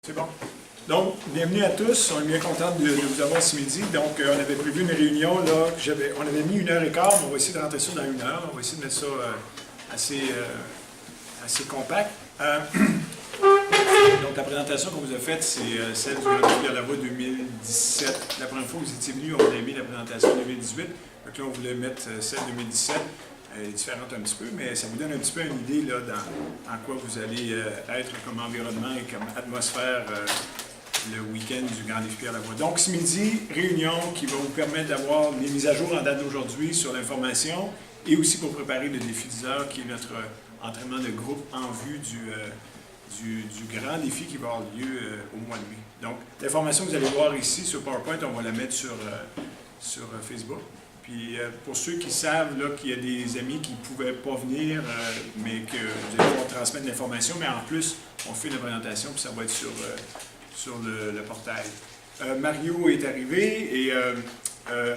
C'est bon. Donc, bienvenue à tous. On est bien content de vous avoir ce midi. Donc, on avait prévu une réunion, là, on avait mis 1h15, mais on va essayer de rentrer ça dans 1 heure. On va essayer de mettre ça assez compact. Donc, la présentation qu'on vous a faite, c'est celle du Grand Défi à la voie 2017. La première fois que vous étiez venu, on avait mis la présentation 2018. Donc là, on voulait mettre celle 2017. Elle est différente un petit peu, mais ça vous donne un petit peu une idée là, dans quoi vous allez être comme environnement et comme atmosphère le week-end du Grand Défi à la voie. Donc, ce midi, réunion qui va vous permettre d'avoir les mises à jour en date d'aujourd'hui sur l'information et aussi pour préparer le défi 10 heures qui est notre entraînement de groupe en vue du Grand Défi qui va avoir lieu au mois de mai. Donc, l'information que vous allez voir ici sur PowerPoint, on va la mettre sur Facebook. Puis pour ceux qui savent qu'il y a des amis qui ne pouvaient pas venir, mais que vous allez pouvoir transmettre l'information, mais en plus, on fait la présentation, puis ça va être sur le portail. Mario est arrivé et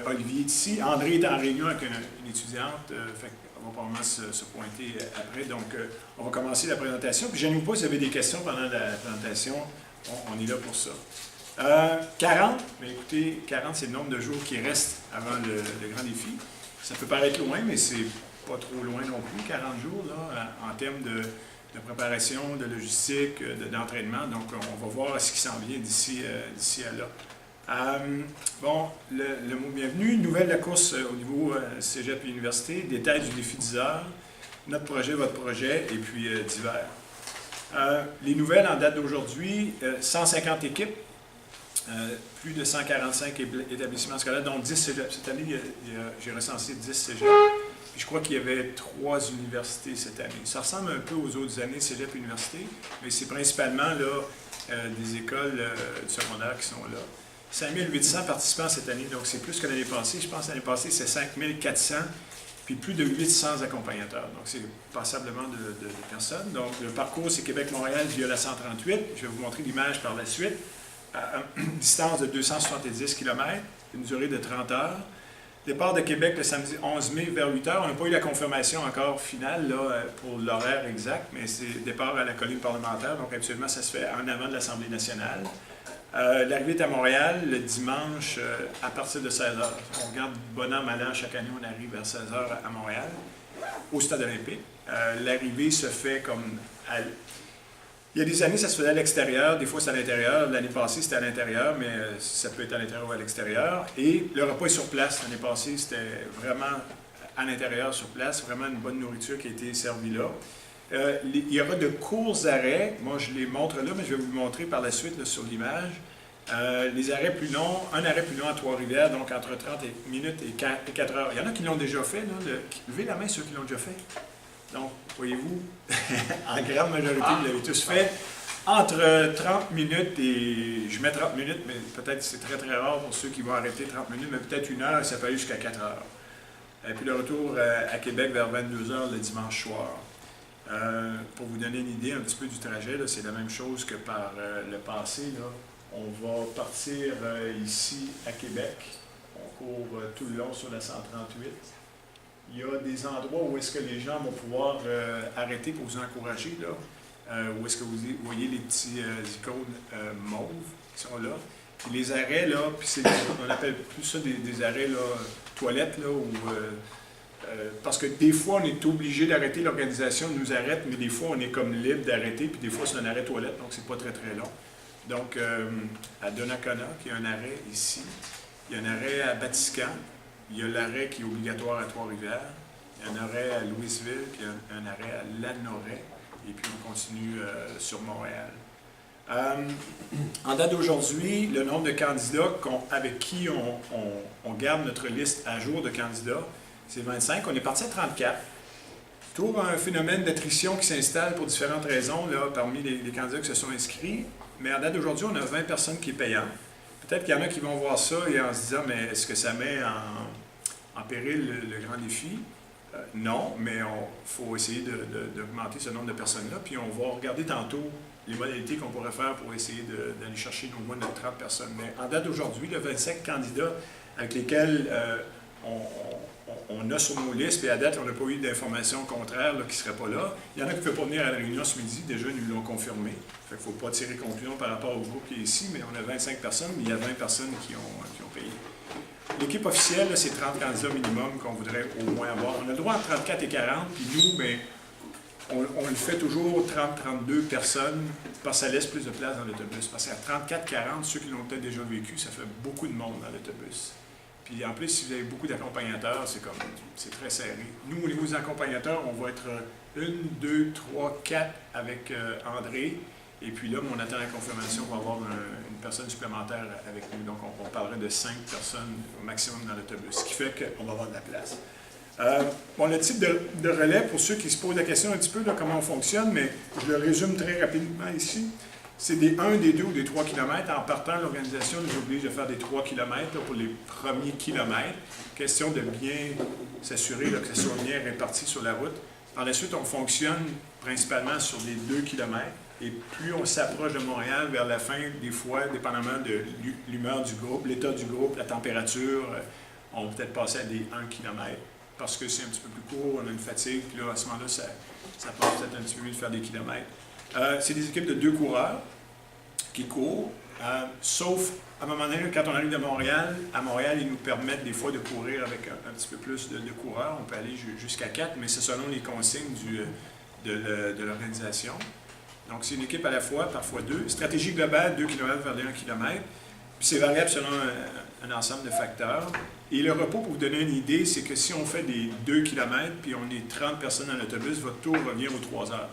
Olivier est ici. André est en réunion avec une étudiante, on va probablement se pointer après. Donc, on va commencer la présentation. Puis, gênez-vous pas si vous avez des questions pendant la présentation, on est là pour ça. 40, mais écoutez, 40 c'est le nombre de jours qui restent avant le grand défi. Ça peut paraître loin, mais c'est pas trop loin non plus, 40 jours là, en termes de préparation, de logistique, d'entraînement. Donc, on va voir ce qui s'en vient d'ici à là. Bon, le mot bienvenue, nouvelle de la course au niveau Cégep et Université, détails du défi 10 heures, notre projet, votre projet, et puis divers. Les nouvelles en date d'aujourd'hui, 150 équipes. Plus de 145 établissements scolaires, dont 10 cégeps. Cette année, j'ai recensé 10 cégeps. Puis je crois qu'il y avait 3 universités cette année. Ça ressemble un peu aux autres années, cégep et université, mais c'est principalement là, des écoles du secondaire qui sont là. 5800 participants cette année, donc c'est plus que l'année passée. Je pense que l'année passée, c'est 5400, puis plus de 800 accompagnateurs. Donc c'est passablement de personnes. Donc le parcours, c'est Québec-Montréal via la 138. Je vais vous montrer l'image par la suite. À une distance de 270 km, une durée de 30 heures. Départ de Québec le samedi 11 mai vers 8 heures. On n'a pas eu la confirmation encore finale là, pour l'horaire exact, mais c'est départ à la colline parlementaire, donc habituellement ça se fait en avant de l'Assemblée nationale. L'arrivée est à Montréal le dimanche à partir de 16 heures. On regarde bon an, mal an, chaque année on arrive vers 16 heures à Montréal, au stade olympique. L'arrivée se fait comme il y a des années, ça se faisait à l'extérieur, des fois c'est à l'intérieur. L'année passée, c'était à l'intérieur, mais ça peut être à l'intérieur ou à l'extérieur. Et le repas est sur place. L'année passée, c'était vraiment à l'intérieur, sur place, vraiment une bonne nourriture qui a été servie là. Il y aura de courts arrêts. Moi, je les montre là, mais je vais vous montrer par la suite là, sur l'image. Les arrêts plus longs, un arrêt plus long à Trois-Rivières, donc entre 30 minutes et 4 heures. Il y en a qui l'ont déjà fait. Là, levez la main ceux qui l'ont déjà fait. Donc, voyez-vous, en grande majorité, vous l'avez tous fait. Entre 30 minutes et... Je mets 30 minutes, mais peut-être c'est très, très rare pour ceux qui vont arrêter 30 minutes, mais peut-être 1 heure, ça peut aller jusqu'à 4 heures. Et puis le retour à Québec vers 22 heures le dimanche soir. Pour vous donner une idée un petit peu du trajet, c'est la même chose que par le passé. Là. On va partir ici à Québec. On court tout le long sur la 138. Il y a des endroits où est-ce que les gens vont pouvoir arrêter pour vous encourager, là, où est-ce que vous voyez les petits icônes mauves qui sont là. Puis les arrêts, là, puis on appelle plus ça des arrêts là, toilettes, là, parce que des fois, on est obligé d'arrêter, l'organisation nous arrête, mais des fois, on est comme libre d'arrêter, puis des fois, c'est un arrêt toilette, donc c'est pas très, très long. Donc, à Donnacona, qui a un arrêt ici, il y a un arrêt à Batiscan. Il y a l'arrêt qui est obligatoire à Trois-Rivières, il y a un arrêt à Louisville, puis un arrêt à Lanoret, et puis on continue sur Montréal. En date d'aujourd'hui, le nombre de candidats avec qui on garde notre liste à jour de candidats, c'est 25. On est parti à 34. Toujours un phénomène d'attrition qui s'installe pour différentes raisons là, parmi les candidats qui se sont inscrits, mais en date d'aujourd'hui, on a 20 personnes qui sont payantes. Peut-être qu'il y en a qui vont voir ça et en se disant, mais est-ce que ça met en péril le grand défi? Non, mais il faut essayer d'augmenter ce nombre de personnes-là. Puis on va regarder tantôt les modalités qu'on pourrait faire pour essayer d'aller chercher au moins notre 30 personnes. Mais en date d'aujourd'hui, le 25 candidats avec lesquels on a sur nos listes, et à date, on n'a pas eu d'informations contraires qui ne seraient pas là. Il y en a qui ne peuvent pas venir à la réunion ce midi, déjà, ils nous l'ont confirmé. Fait qu'il ne faut pas tirer conclusion par rapport au groupe qui est ici, mais on a 25 personnes, mais il y a 20 personnes qui ont payé. L'équipe officielle, c'est 30 candidats minimum qu'on voudrait au moins avoir. On a le droit à 34 et 40, puis nous, bien, on le fait toujours 30-32 personnes, parce que ça laisse plus de place dans l'autobus. Parce qu'à 34-40, ceux qui l'ont peut-être déjà vécu, ça fait beaucoup de monde dans l'autobus. Puis en plus, si vous avez beaucoup d'accompagnateurs, c'est très serré. Nous, au niveau des accompagnateurs, on va être 1, 2, 3, 4 avec André. Et puis là, on attend la confirmation, on va avoir une personne supplémentaire avec nous. Donc, on parlerait de 5 personnes au maximum dans l'autobus, ce qui fait qu'on va avoir de la place. Bon, le type de relais, pour ceux qui se posent la question un petit peu de comment on fonctionne, mais je le résume très rapidement ici. C'est des 1, des 2 ou des 3 km. En partant, l'organisation nous oblige de faire des 3 km pour les premiers kilomètres. Question de bien s'assurer que ça soit bien réparti sur la route. Par la suite, on fonctionne principalement sur les 2 km. Et plus on s'approche de Montréal vers la fin, des fois, dépendamment de l'humeur du groupe, l'état du groupe, la température, on va peut-être passer à des 1 km. Parce que c'est un petit peu plus court, on a une fatigue, puis là, à ce moment-là, ça passe peut-être un petit peu mieux de faire des kilomètres. C'est des équipes de 2 coureurs qui courent, sauf à un moment donné, quand on arrive de Montréal, à Montréal, ils nous permettent des fois de courir avec un petit peu plus de coureurs. On peut aller jusqu'à 4, mais c'est selon les consignes de l'organisation. Donc, c'est une équipe à la fois, parfois 2. Stratégie globale, 2 km vers les 1 km. Puis c'est variable selon un ensemble de facteurs. Et le repos, pour vous donner une idée, c'est que si on fait des 2 km, puis on est 30 personnes dans l'autobus, votre tour revient aux 3 heures.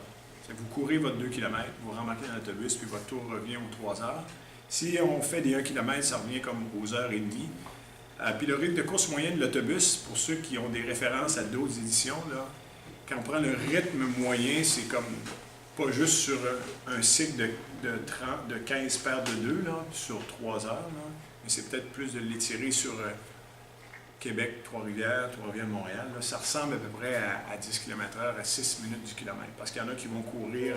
Vous courez votre 2 km, vous rembarquez dans l'autobus, puis votre tour revient aux 3 heures. Si on fait des 1 km, ça revient comme aux heures et demie. Puis le rythme de course moyen de l'autobus, pour ceux qui ont des références à d'autres éditions, là, quand on prend le rythme moyen, c'est comme pas juste sur un cycle de 15 paires de 2 là, sur 3 heures, là, mais c'est peut-être plus de l'étirer sur Québec, Trois-Rivières, Montréal. Là, ça ressemble à peu près à 10 km/h, à 6 minutes du kilomètre. Parce qu'il y en a qui vont courir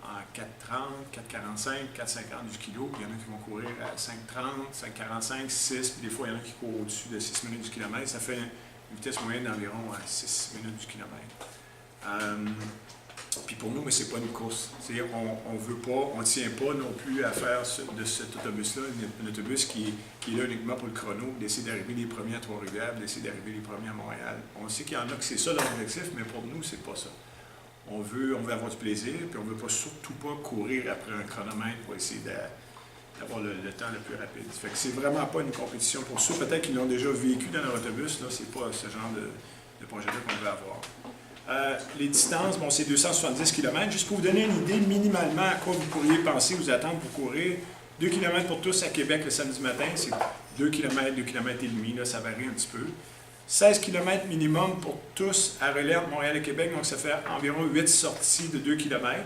en 4,30, 4,45, 4,50 du kilo, puis il y en a qui vont courir à 5,30, 5,45, 6, puis des fois il y en a qui courent au-dessus de 6 minutes du kilomètre. Ça fait une vitesse moyenne d'environ 6 minutes du kilomètre. Puis pour nous, mais c'est pas une course. On veut pas, on tient pas non plus à faire de cet autobus-là un autobus qui est là uniquement pour le chrono, d'essayer d'arriver les premiers à Trois-Rivières, d'essayer d'arriver les premiers à Montréal. On sait qu'il y en a que c'est ça leur objectif, mais pour nous, c'est pas ça. On veut avoir du plaisir, puis on veut pas surtout pas courir après un chronomètre pour essayer d'avoir le temps le plus rapide. Fait que c'est vraiment pas une compétition pour ceux peut-être qui l'ont déjà vécu dans leur autobus, là, c'est pas ce genre de projet-là qu'on veut avoir. Les distances, bon, c'est 270 km. Juste pour vous donner une idée, minimalement, à quoi vous pourriez penser vous attendre pour courir. 2 km pour tous à Québec le samedi matin, c'est 2 km, 2 km et demi, là, ça varie un petit peu. 16 km minimum pour tous à Relais, Montréal et Québec, donc ça fait environ 8 sorties de 2 km.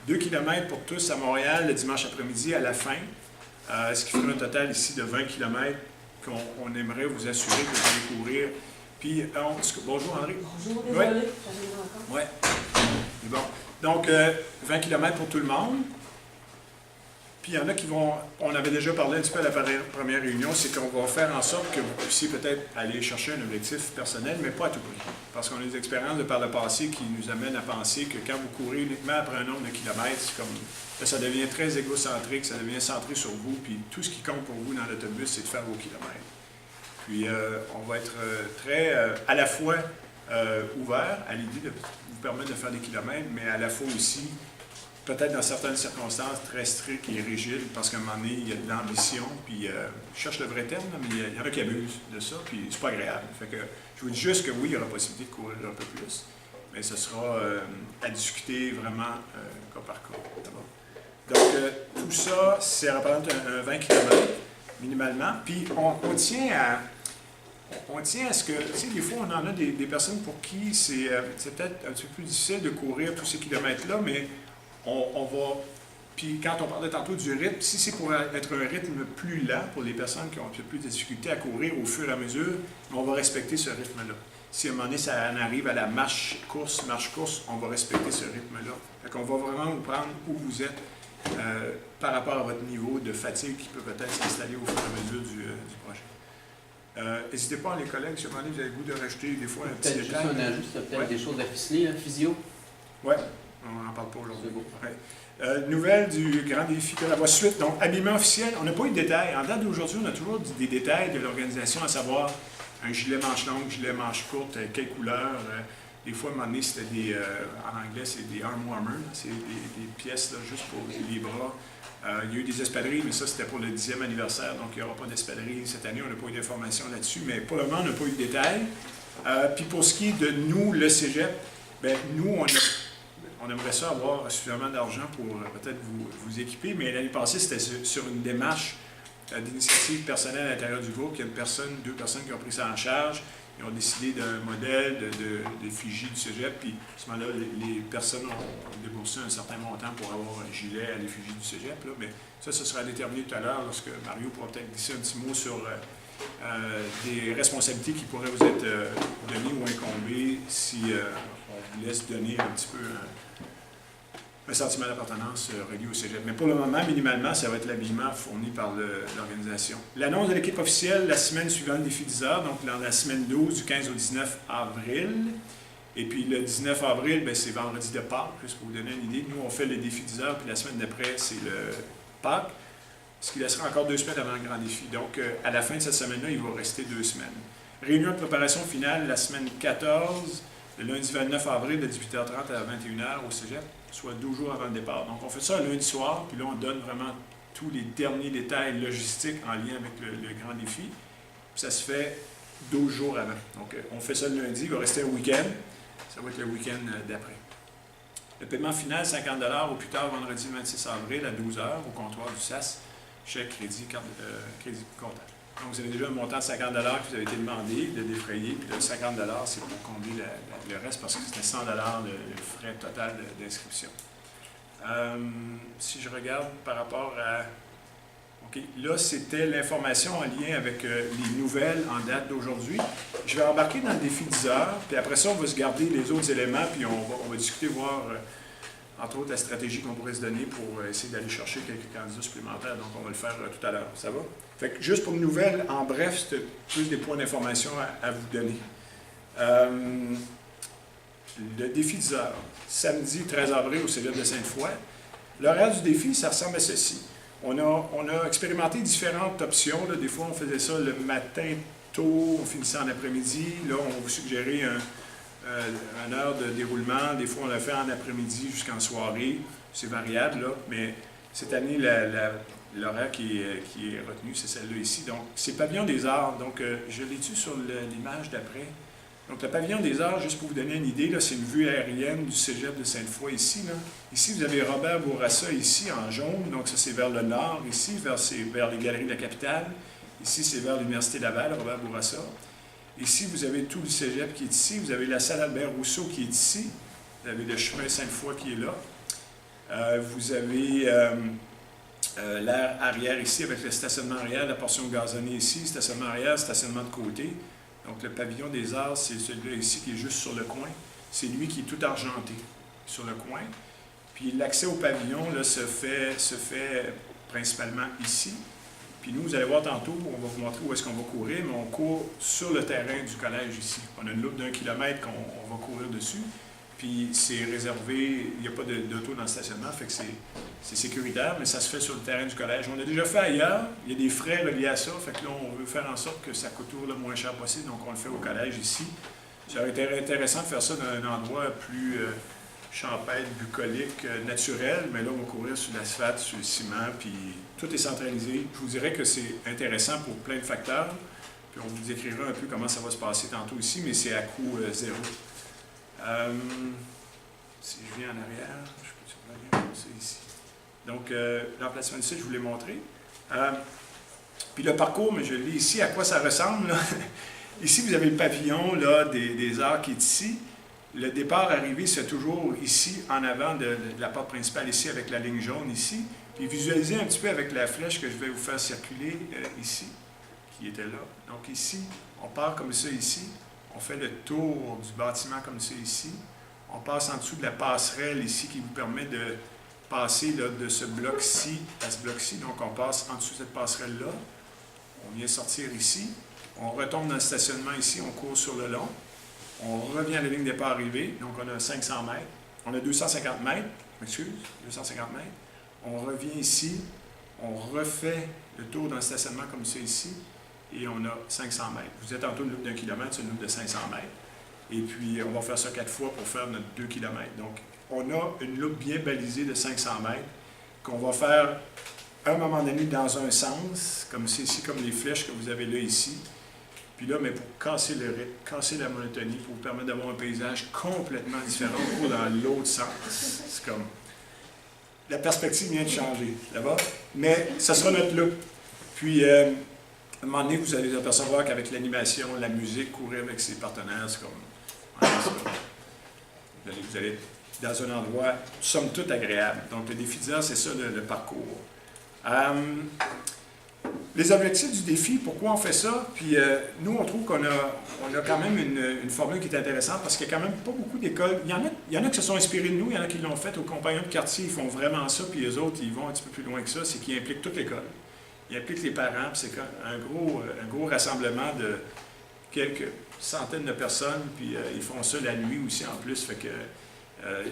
2 km pour tous à Montréal le dimanche après-midi à la fin, ce qui fait un total ici de 20 km qu'on aimerait vous assurer que vous allez courir. Puis, bonjour André. Bonjour, désolé. Oui. C'est bon. Donc, 20 km pour tout le monde. Puis, il y en a qui vont, on avait déjà parlé un petit peu à la première réunion, c'est qu'on va faire en sorte que vous puissiez peut-être aller chercher un objectif personnel, mais pas à tout prix. Parce qu'on a des expériences de par le passé qui nous amènent à penser que quand vous courez uniquement après un nombre de kilomètres, c'est comme, ça devient très égocentrique, ça devient centré sur vous, puis tout ce qui compte pour vous dans l'autobus, c'est de faire vos kilomètres. Puis, on va être très, à la fois ouvert à l'idée de vous permettre de faire des kilomètres, mais à la fois aussi, peut-être dans certaines circonstances, très strict et rigide, parce qu'à un moment donné, il y a de l'ambition, puis je cherche le vrai terme, là, mais il y en a qui abusent de ça, puis c'est pas agréable. Fait que je vous dis juste que oui, il y aura possibilité de courir un peu plus, mais ce sera à discuter vraiment cas par cas. Donc, tout ça, c'est représente un 20 km minimalement, puis on tient à ce que, tu sais, des fois, on en a des personnes pour qui c'est peut-être un petit peu plus difficile de courir tous ces kilomètres-là, mais on va, puis quand on parlait tantôt du rythme, si c'est pour être un rythme plus lent pour les personnes qui ont un peu plus de difficulté à courir au fur et à mesure, on va respecter ce rythme-là. Si à un moment donné, ça en arrive à la marche-course, on va respecter ce rythme-là. Fait qu'on va vraiment vous prendre où vous êtes par rapport à votre niveau de fatigue qui peut peut-être s'installer au fur et à mesure du projet. N'hésitez pas, les collègues, si vous avez le goût de rajouter des fois un petit Peut-être juste détail. un ajout, peut-être des choses à ficeler, physio. Oui, on n'en parle pas aujourd'hui. C'est beau. Ouais. Nouvelle du grand défi de la voie suite. Donc, habillement officiel, on n'a pas eu de détails. En date d'aujourd'hui, on a toujours des détails de l'organisation, à savoir un gilet manche longue, gilet manche courte, quelle couleur. Des fois, à un moment donné, c'était en anglais, c'est des arm warmers, c'est des pièces là, juste pour les bras. Il y a eu des espadrilles, mais ça, c'était pour le 10e anniversaire, donc il n'y aura pas d'espadrilles cette année. On n'a pas eu d'informations là-dessus, mais pour le moment, on n'a pas eu de détails. Puis pour ce qui est de nous, le cégep, bien, nous, on aimerait ça avoir suffisamment d'argent pour peut-être vous équiper, mais l'année passée, c'était sur une démarche d'initiative personnelle à l'intérieur du groupe. Il y a deux personnes qui ont pris ça en charge. Ils ont décidé d'un modèle d'effigie du cégep, puis à ce moment-là, les personnes ont déboursé un certain montant pour avoir un gilet à l'effigie du cégep. Là. Mais ça sera déterminé tout à l'heure lorsque Mario pourra peut-être glisser un petit mot sur des responsabilités qui pourraient vous être données ou incombées si on vous laisse donner un petit peu un sentiment d'appartenance relié au cégep. Mais pour le moment, minimalement, ça va être l'habillement fourni par l'organisation. L'annonce de l'équipe officielle, la semaine suivante des défi 10 heures, donc dans la semaine 12, du 15 au 19 avril. Et puis le 19 avril, c'est vendredi de Pâques, juste pour vous donner une idée. Nous, on fait le défi 10 heures, puis la semaine d'après, c'est le Pâques, ce qui laissera encore 2 semaines avant le grand défi. Donc, à la fin de cette semaine-là, il va rester 2 semaines. Réunion de préparation finale, la semaine 14, le lundi 29 avril, de 18h30 à 21h au cégep, soit 12 jours avant le départ. Donc, on fait ça lundi soir, puis là, on donne vraiment tous les derniers détails logistiques en lien avec le grand défi. Puis ça se fait 12 jours avant. Donc, on fait ça le lundi, il va rester un week-end. Ça va être le week-end d'après. Le paiement final, 50 $ au plus tard vendredi 26 avril à 12h au comptoir du SAS, chèque, crédit, crédit comptable. Donc, vous avez déjà un montant de 50 $ qui vous avez été demandé de défrayer, puis de 50 $, c'est pour combler le reste parce que c'était 100 $ le frais total d'inscription. Si je regarde par rapport à... OK, là, c'était l'information en lien avec les nouvelles en date d'aujourd'hui. Je vais embarquer dans le défi 10 heures, puis après ça, on va se garder les autres éléments, puis on va discuter, voir, entre autres, la stratégie qu'on pourrait se donner pour essayer d'aller chercher quelques candidats supplémentaires. Donc, on va le faire tout à l'heure. Ça va? Fait que juste pour une nouvelle, en bref, c'était plus des points d'information à vous donner. Le défi 10 heures, samedi 13 avril au Cégep de Sainte-Foy. L'horaire du défi, ça ressemble à ceci. On a expérimenté différentes options. Là. Des fois, on faisait ça le matin tôt, on finissait en après-midi. Là, on vous suggérait une heure de déroulement. Des fois, on l'a fait en après-midi jusqu'en soirée. C'est variable, là. Mais cette année, l'horaire qui est retenu, c'est celle-là ici. Donc, c'est Pavillon des Arts. Donc, je l'ai dit sur l'image d'après. Donc, le Pavillon des Arts, juste pour vous donner une idée, c'est une vue aérienne du cégep de Sainte-Foy ici. Là. Ici, vous avez Robert Bourassa ici en jaune. Donc, ça, c'est vers le nord ici, vers les galeries de la capitale. Ici, c'est vers l'Université Laval, Robert Bourassa. Ici, vous avez tout le cégep qui est ici. Vous avez la salle Albert-Rousseau qui est ici. Vous avez le chemin Sainte-Foy qui est là. Vous avez l'aire arrière ici avec le stationnement arrière, la portion gazonnée ici, stationnement arrière, stationnement de côté. Donc, le Pavillon des Arts, c'est celui-là ici qui est juste sur le coin. C'est lui qui est tout argenté sur le coin. Puis, l'accès au pavillon là, se fait principalement ici. Puis, nous, vous allez voir tantôt, on va vous montrer où est-ce qu'on va courir, mais on court sur le terrain du collège ici. On a une loupe d'1 kilomètre qu'on va courir dessus. Puis, c'est réservé, il n'y a pas d'auto dans le stationnement, fait que c'est sécuritaire, mais ça se fait sur le terrain du collège. On l'a déjà fait ailleurs, il y a des frais reliés à ça, fait que là, on veut faire en sorte que ça coûte le moins cher possible, donc on le fait au collège ici. Ça aurait été intéressant de faire ça dans un endroit plus champêtre, bucolique, naturel, mais là, on va courir sur l'asphalte, sur le ciment, puis tout est centralisé. Je vous dirais que c'est intéressant pour plein de facteurs, puis on vous décrira un peu comment ça va se passer tantôt ici, mais c'est à coût zéro. Si je viens en arrière, je peux revenir comme ça ici. Donc, l'emplacement du site, je vous l'ai montré. Puis le parcours, mais je l'ai ici, à quoi ça ressemble, là? Ici, vous avez le pavillon là, des arts qui est ici. Le départ arrivé, c'est toujours ici, en avant de la porte principale, ici, avec la ligne jaune ici. Puis visualisez un petit peu avec la flèche que je vais vous faire circuler ici, qui était là. Donc ici, on part comme ça ici. On fait le tour du bâtiment comme ça ici. On passe en dessous de la passerelle ici qui vous permet de passer là, de ce bloc-ci à ce bloc-ci. Donc, on passe en dessous de cette passerelle-là. On vient sortir ici. On retombe dans le stationnement ici, on court sur le long. On revient à la ligne départ-arrivée, donc on a 500 mètres. On a 250 mètres, 250 mètres. On revient ici, on refait le tour d'un stationnement comme ça ici, et on a 500 mètres. Vous êtes en tour de loupe d'1 km, c'est une loupe de 500 mètres. Et puis, on va faire ça 4 fois pour faire notre 2 km. Donc, on a une loupe bien balisée de 500 mètres qu'on va faire à un moment donné dans un sens, comme c'est ici, comme les flèches que vous avez là ici. Puis là, mais pour casser le rythme, casser la monotonie, pour vous permettre d'avoir un paysage complètement différent, on court dans l'autre sens. C'est comme... La perspective vient de changer, là-bas. Mais ça sera notre loop. Puis, à un moment donné, vous allez apercevoir qu'avec l'animation, la musique, courir avec ses partenaires, c'est comme... Ouais, vous allez dans un endroit, somme toute, agréable. Donc, le défi d'hiver, c'est ça, le parcours. Les objectifs du défi, pourquoi on fait ça? Puis nous, on trouve qu'on a quand même une formule qui est intéressante parce qu'il n'y a quand même pas beaucoup d'écoles. Il y en a qui se sont inspirés de nous, il y en a qui l'ont fait. Aux compagnons de quartier, ils font vraiment ça, puis les autres, ils vont un petit peu plus loin que ça. C'est qu'ils impliquent toute l'école. Ils impliquent les parents, puis c'est un gros rassemblement de quelques centaines de personnes, puis ils font ça la nuit aussi en plus. Fait que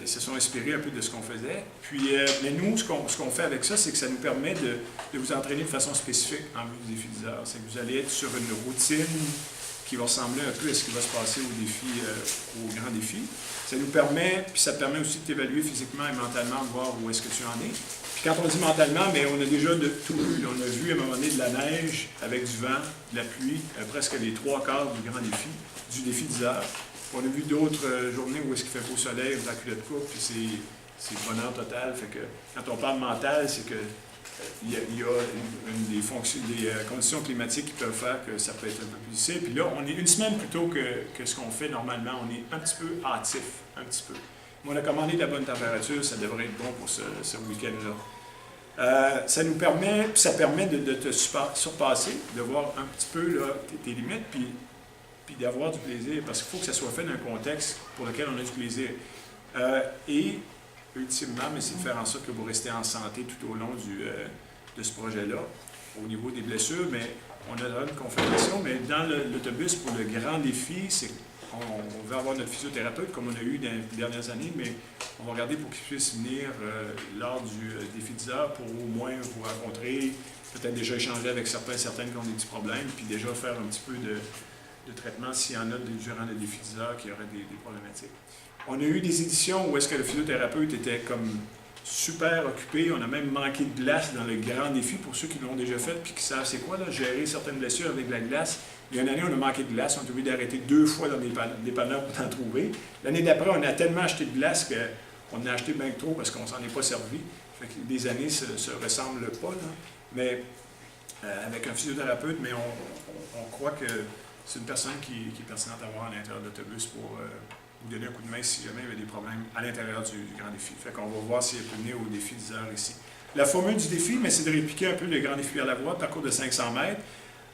ils se sont inspirés un peu de ce qu'on faisait. Puis, mais nous, ce qu'on fait avec ça, c'est que ça nous permet de vous entraîner de façon spécifique en vue du défi d'10 heures. C'est que vous allez être sur une routine qui va ressembler un peu à ce qui va se passer au défi, au grand défi. Ça nous permet, puis ça te permet aussi de t'évaluer physiquement et mentalement, de voir où est-ce que tu en es. Puis quand on dit mentalement, bien, on a déjà de tout vu. On a vu à un moment donné de la neige avec du vent, de la pluie, presque les 3/4 du grand défi, du défi 10 heures. On a vu d'autres journées où est-ce qu'il fait beau soleil, la culotte courte, puis c'est bonheur total. Fait que quand on parle mental, c'est que il y a des conditions climatiques qui peuvent faire que ça peut être un peu plus difficile. Puis là, on est une semaine plus tôt que ce qu'on fait normalement. On est un petit peu hâtif, un petit peu. Mais on a commandé de la bonne température, ça devrait être bon pour ce week-end-là. Ça nous permet, puis ça permet de te surpasser, de voir un petit peu là, tes limites, puis d'avoir du plaisir, parce qu'il faut que ça soit fait dans un contexte pour lequel on a du plaisir. Et, ultimement, mais c'est de faire en sorte que vous restez en santé tout au long de ce projet-là. Au niveau des blessures, mais on a une confirmation, mais dans l'autobus pour le grand défi, c'est on veut avoir notre physiothérapeute, comme on a eu dans les dernières années, mais on va regarder pour qu'il puisse venir lors du défi 10 heures pour au moins vous rencontrer, peut-être déjà échanger avec certaines qui ont des petits problèmes, puis déjà faire un petit peu de traitement s'il y en a durant le défi 10 heures qui auraient des problématiques. On a eu des éditions où est-ce que le physiothérapeute était comme super occupé. On a même manqué de glace dans le grand défi pour ceux qui l'ont déjà fait puis qui savent c'est quoi, là, gérer certaines blessures avec de la glace. Il y a une année, on a manqué de glace. On a obligé d'arrêter 2 fois dans des dépanneurs pour en trouver. L'année d'après, on a tellement acheté de glace qu'on en a acheté bien trop parce qu'on ne s'en est pas servi. Fait que des années ne se ressemblent pas. Là. Mais avec un physiothérapeute, mais on croit que c'est une personne qui est pertinente à avoir à l'intérieur de l'autobus pour vous donner un coup de main si jamais il y avait des problèmes à l'intérieur du grand défi. Fait qu'on va voir s'il peut venir au défi 10 heures ici. La formule du défi, mais c'est de répliquer un peu le grand défi à la voie, parcours de 500 mètres.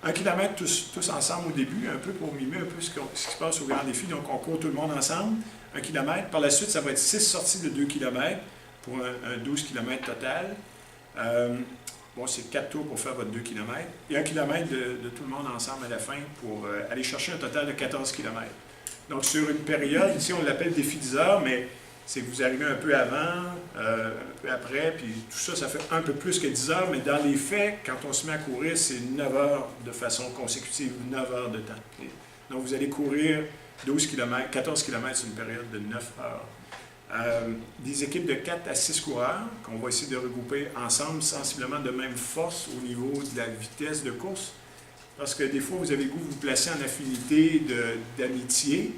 1 km tous ensemble au début, un peu pour mimer un peu ce qui se passe au grand défi. Donc, on court tout le monde ensemble, 1 km. Par la suite, ça va être 6 sorties de 2 km pour un 12 km total. Bon, c'est 4 tours pour faire votre 2 km. Et 1 km de tout le monde ensemble à la fin pour aller chercher un total de 14 km. Donc, sur une période, ici, on l'appelle défi 10 heures, mais c'est que vous arrivez un peu avant, un peu après, puis tout ça, ça fait un peu plus que 10 heures, mais dans les faits, quand on se met à courir, c'est 9 heures de façon consécutive, 9 heures de temps. Donc, vous allez courir 12 km, 14 km sur une période de 9 heures. Des équipes de 4 à 6 coureurs qu'on va essayer de regrouper ensemble, sensiblement de même force au niveau de la vitesse de course. Parce que des fois, vous avez le goût de vous placer en affinité d'amitié,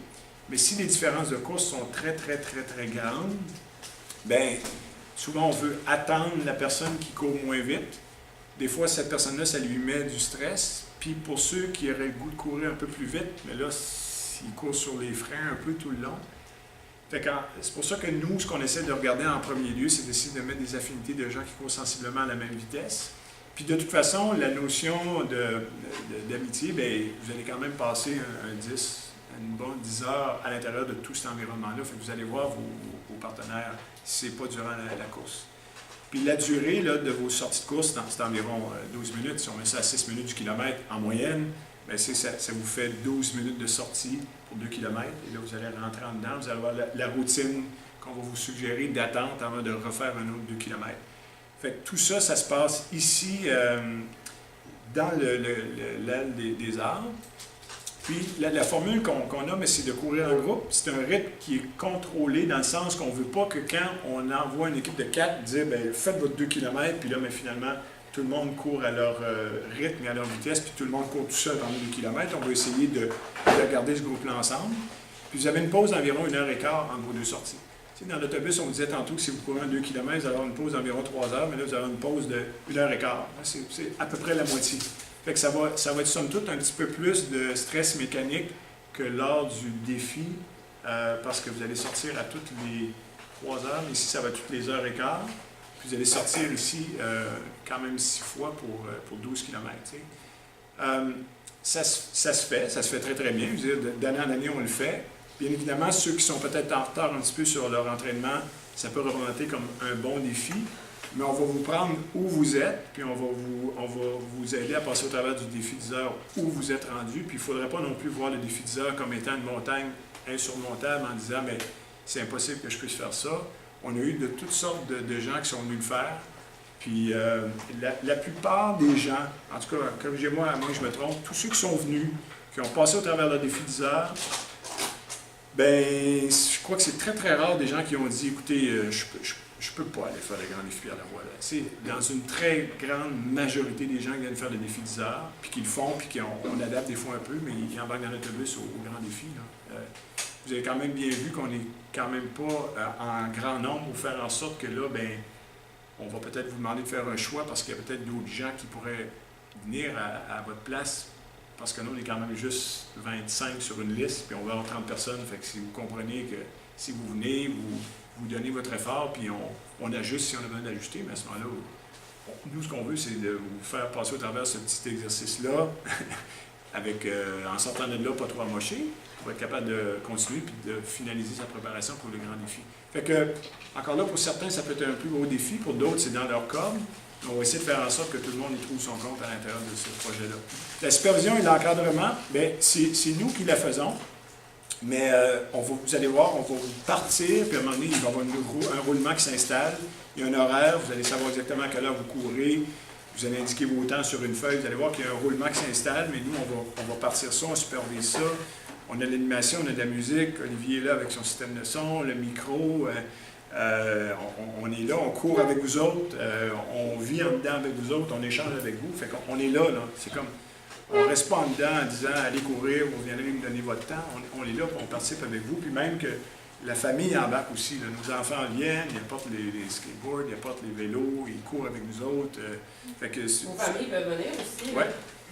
mais si les différences de course sont très, très, très, très grandes, bien, souvent on veut attendre la personne qui court moins vite. Des fois, cette personne-là, ça lui met du stress. Puis pour ceux qui auraient le goût de courir un peu plus vite, mais là, ils courent sur les freins un peu tout le long. C'est pour ça que nous, ce qu'on essaie de regarder en premier lieu, c'est d'essayer de mettre des affinités de gens qui courent sensiblement à la même vitesse. Puis de toute façon, la notion d'amitié, bien, vous allez quand même passer une bonne 10 heures à l'intérieur de tout cet environnement-là. Fait que vous allez voir vos partenaires si ce n'est pas durant la course. Puis la durée là, de vos sorties de course, c'est environ 12 minutes. Si on met ça à 6 minutes du kilomètre en moyenne, bien, ça vous fait 12 minutes de sortie pour 2 km. Et là, vous allez rentrer en dedans. Vous allez avoir la routine qu'on va vous suggérer d'attente avant de refaire un autre 2 km. Fait que tout ça, ça se passe ici, dans l'aile des arbres. Puis la formule qu'on a, c'est de courir en groupe. C'est un rythme qui est contrôlé dans le sens qu'on ne veut pas que quand on envoie une équipe de 4, dire ben, faites votre 2 km, puis là, mais finalement, tout le monde court à leur rythme et à leur vitesse, puis tout le monde court tout seul dans les 2 km. On va essayer de garder ce groupe-là ensemble. Puis vous avez une pause d'environ 1h15 entre vos deux sorties. Tu sais, dans l'autobus, on vous disait tantôt que si vous courez un 2 km, vous allez avoir une pause d'environ 3 heures, mais là, vous avez une pause de 1h15. C'est à peu près la moitié. Fait que ça va être somme toute un petit peu plus de stress mécanique que lors du défi, parce que vous allez sortir à toutes les 3 heures, mais ici, ça va être toutes les heures et quart. Puis vous allez sortir ici quand même 6 fois pour 12 km. Tu sais. Ça se fait très très bien. Je veux dire, d'année en année, on le fait. Bien évidemment, ceux qui sont peut-être en retard un petit peu sur leur entraînement, ça peut représenter comme un bon défi. Mais on va vous prendre où vous êtes, puis on va vous aider à passer au travers du défi 10 heures où vous êtes rendu. Puis il ne faudrait pas non plus voir le défi 10 heures comme étant une montagne insurmontable en disant mais c'est impossible que je puisse faire ça. On a eu de toutes sortes de gens qui sont venus le faire. Puis la plupart des gens, en tout cas, corrigez-moi à moins que je me trompe, tous ceux qui sont venus, qui ont passé au travers le défi 10 heures, ben je crois que c'est très très rare des gens qui ont dit écoutez, je peux pas aller faire le grand défi à la voie. C'est dans une très grande majorité des gens qui viennent faire le défi 10 heures, puis qui le font, puis on adapte des fois un peu, mais ils embarquent dans l'autobus au grand défi. Là. Vous avez quand même bien vu qu'on n'est quand même pas en grand nombre pour faire en sorte que là, ben, on va peut-être vous demander de faire un choix parce qu'il y a peut-être d'autres gens qui pourraient venir à votre place. Parce que nous, on est quand même juste 25 sur une liste, puis on va avoir 30 personnes. Fait que si vous comprenez que si vous venez, vous donnez votre effort, puis on ajuste si on a besoin d'ajuster, mais à ce moment-là, nous, ce qu'on veut, c'est de vous faire passer au travers ce petit exercice-là, avec, en sortant de là, pas trop amoché, pour être capable de continuer puis de finaliser sa préparation pour le grand défi. Fait que, encore là, pour certains, ça peut être un plus gros défi, pour d'autres, c'est dans leur corde. On va essayer de faire en sorte que tout le monde y trouve son compte à l'intérieur de ce projet-là. La supervision et l'encadrement, c'est nous qui la faisons, mais vous allez voir, on va vous partir, puis à un moment donné, il va y avoir un roulement qui s'installe. Il y a un horaire, vous allez savoir exactement à quelle heure vous courez. Vous allez indiquer vos temps sur une feuille. Vous allez voir qu'il y a un roulement qui s'installe, mais nous, on va partir ça, on supervise ça. On a l'animation, on a de la musique. Olivier est là avec son système de son, le micro. On est là, on court avec vous autres, on vit en dedans avec vous autres, on échange avec vous. Fait qu'on est là. C'est comme, on ne reste pas en dedans en disant allez courir, vous viendrez me donner votre temps. On est là, puis on participe avec vous. Puis même que la famille embarque aussi. Là. Nos enfants viennent, ils apportent les skateboards, ils apportent les vélos, ils courent avec nous autres. Fait que vos familles peuvent venir aussi. Oui.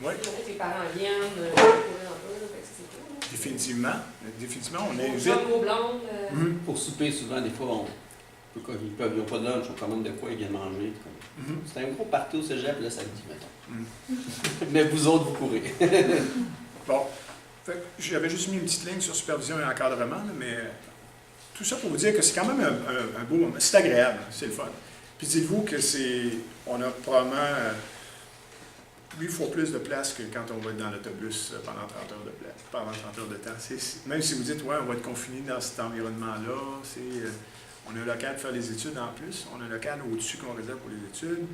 Ouais. Tes parents viennent, courir un peu, c'est tout. Définitivement, on est vite. Pour souper, souvent, des fois, ils n'ont pas de lunch, on commande de quoi, ils viennent manger. C'est un gros party au cégep, là, samedi, mettons. Mais vous autres, vous courez. Bon. J'avais juste mis une petite ligne sur supervision et encadrement, là, mais tout ça pour vous dire que c'est quand même un beau moment. C'est agréable, c'est le fun. Puis dites-vous que on a probablement 8 fois plus de place que quand on va être dans l'autobus pendant 30 heures de temps. Même si vous dites, ouais, on va être confiné dans cet environnement-là, on a un local pour faire les études en plus, on a un local au-dessus qu'on réserve pour les études.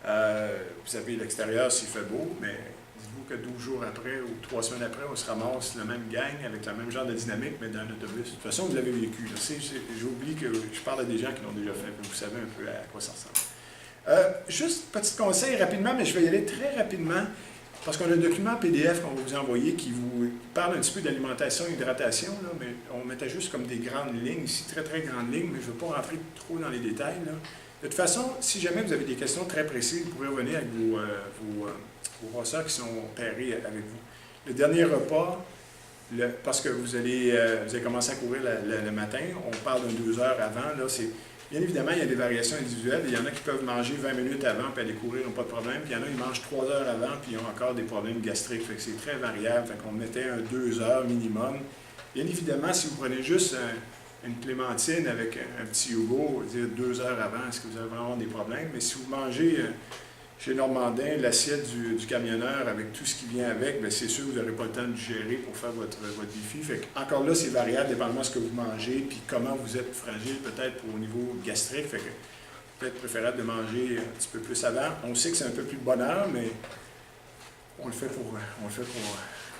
Vous savez, l'extérieur, s'il fait beau, mais dites-vous que 12 jours après ou 3 semaines après, on se ramasse la même gang avec le même genre de dynamique, mais dans l'autobus. De toute façon, vous l'avez vécu. J'oublie que je parle à des gens qui l'ont déjà fait, vous savez un peu à quoi ça ressemble. Juste petit conseil rapidement, mais je vais y aller très rapidement, parce qu'on a un document PDF qu'on va vous envoyer qui vous parle un petit peu d'alimentation et hydratation, là, mais on mettait juste comme des grandes lignes ici, très très grandes lignes, mais je ne veux pas rentrer trop dans les détails. Là. De toute façon, si jamais vous avez des questions très précises, vous pourrez revenir avec vos brasseurs qui sont pairés avec vous. Le dernier repas, parce que vous allez commencer à courir le matin, on parle de 2 heures avant, là, bien évidemment, il y a des variations individuelles. Il y en a qui peuvent manger 20 minutes avant puis aller courir, n'ont pas de problème. Puis il y en a qui mangent 3 heures avant puis ils ont encore des problèmes gastriques. Fait que c'est très variable. Fait qu'on mettait 2 heures minimum. Bien évidemment, si vous prenez juste une clémentine avec un petit yogourt, dire 2 heures avant, est-ce que vous allez vraiment avoir des problèmes? Mais si vous mangez chez Normandin, l'assiette du camionneur avec tout ce qui vient avec, bien, c'est sûr que vous n'aurez pas le temps de gérer pour faire votre défi. Fait que, encore là, c'est variable dépendamment de ce que vous mangez, puis comment vous êtes fragile peut-être au niveau gastrique. Fait que peut-être préférable de manger un petit peu plus avant. On sait que c'est un peu plus de bonheur, mais on le fait pour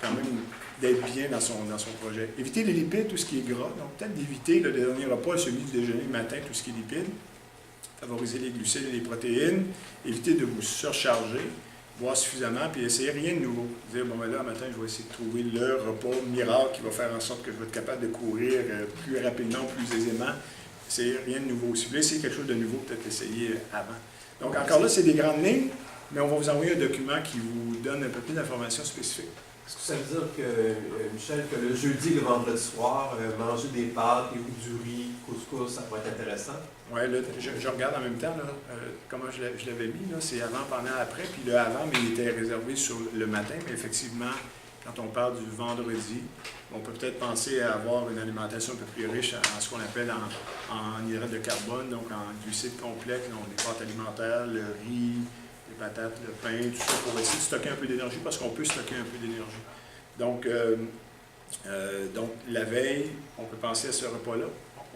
quand même d'être bien dans son projet. Éviter les lipides, tout ce qui est gras. Donc, peut-être d'éviter le dernier repas, celui du déjeuner le matin, tout ce qui est lipides. Favoriser les glucides et les protéines. Éviter de vous surcharger. Boire suffisamment, puis essayer rien de nouveau. Dire, bon, ben là, matin, je vais essayer de trouver le repas miracle qui va faire en sorte que je vais être capable de courir plus rapidement, plus aisément. Essayez rien de nouveau. Si vous voulez essayer quelque chose de nouveau, peut-être l'essayer avant. Donc, encore là, c'est des grandes lignes, mais on va vous envoyer un document qui vous donne un peu plus d'informations spécifiques. Est-ce que ça veut dire que, Michel, que le jeudi et le vendredi soir, manger des pâtes et ou du riz, couscous, ça pourrait être intéressant? Oui, là, je regarde en même temps là, comment je l'avais mis. C'est avant, pendant, après. Puis le avant, mais il était réservé sur le matin. Mais effectivement, quand on parle du vendredi, on peut peut-être penser à avoir une alimentation un peu plus riche en ce qu'on appelle en hydrates de carbone, donc en glucides complexes, donc les pâtes alimentaires, le riz, les patates, le pain, tout ça, pour essayer de stocker un peu d'énergie, parce qu'on peut stocker un peu d'énergie. Donc, la veille, on peut penser à ce repas-là.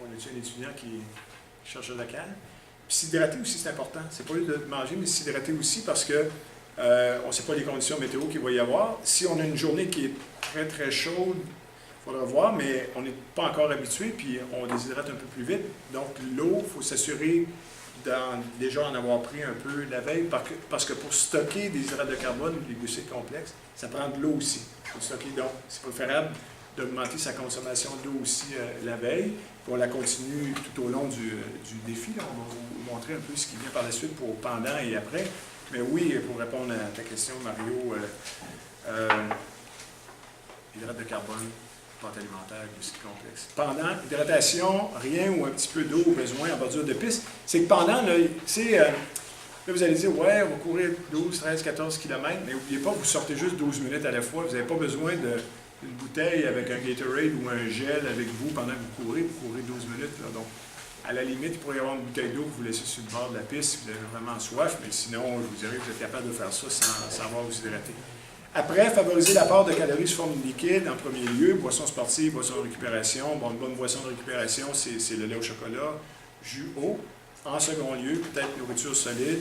On a un étudiant qui cherche la cale. Puis s'hydrater aussi, c'est important. C'est pas juste de manger, mais s'hydrater aussi parce que on ne sait pas les conditions météo qu'il va y avoir. Si on a une journée qui est très, très chaude, il faudra voir, mais on n'est pas encore habitué, puis on déshydrate un peu plus vite. Donc, l'eau, il faut s'assurer déjà en avoir pris un peu la veille, parce que pour stocker des hydrates de carbone, les glucides complexes, ça prend de l'eau aussi. Pour stocker, donc, c'est préférable d'augmenter sa consommation d'eau aussi la veille. Puis on la continue tout au long du défi. Là. On va vous montrer un peu ce qui vient par la suite pour pendant et après. Mais oui, pour répondre à ta question, Mario, hydrates de carbone, pâte alimentaire, glucides complexes. Pendant, hydratation, rien ou un petit peu d'eau au besoin en bordure de piste. C'est que pendant, là, là, vous allez dire, ouais, on va courir 12, 13, 14 km, mais n'oubliez pas, vous sortez juste 12 minutes à la fois. Vous n'avez pas besoin d'une bouteille avec un Gatorade ou un gel avec vous pendant que vous courez 12 minutes. Là. Donc, à la limite, il pourrait y avoir une bouteille d'eau que vous laissez sur le bord de la piste si vous avez vraiment soif, mais sinon, je vous dirais que vous êtes capable de faire ça sans avoir à vous hydrater. Après, favoriser l'apport de calories sous forme de liquide en premier lieu, boissons sportives, boissons de récupération. Bon, une bonne boisson de récupération, c'est le lait au chocolat, jus haut. En second lieu, peut-être nourriture solide.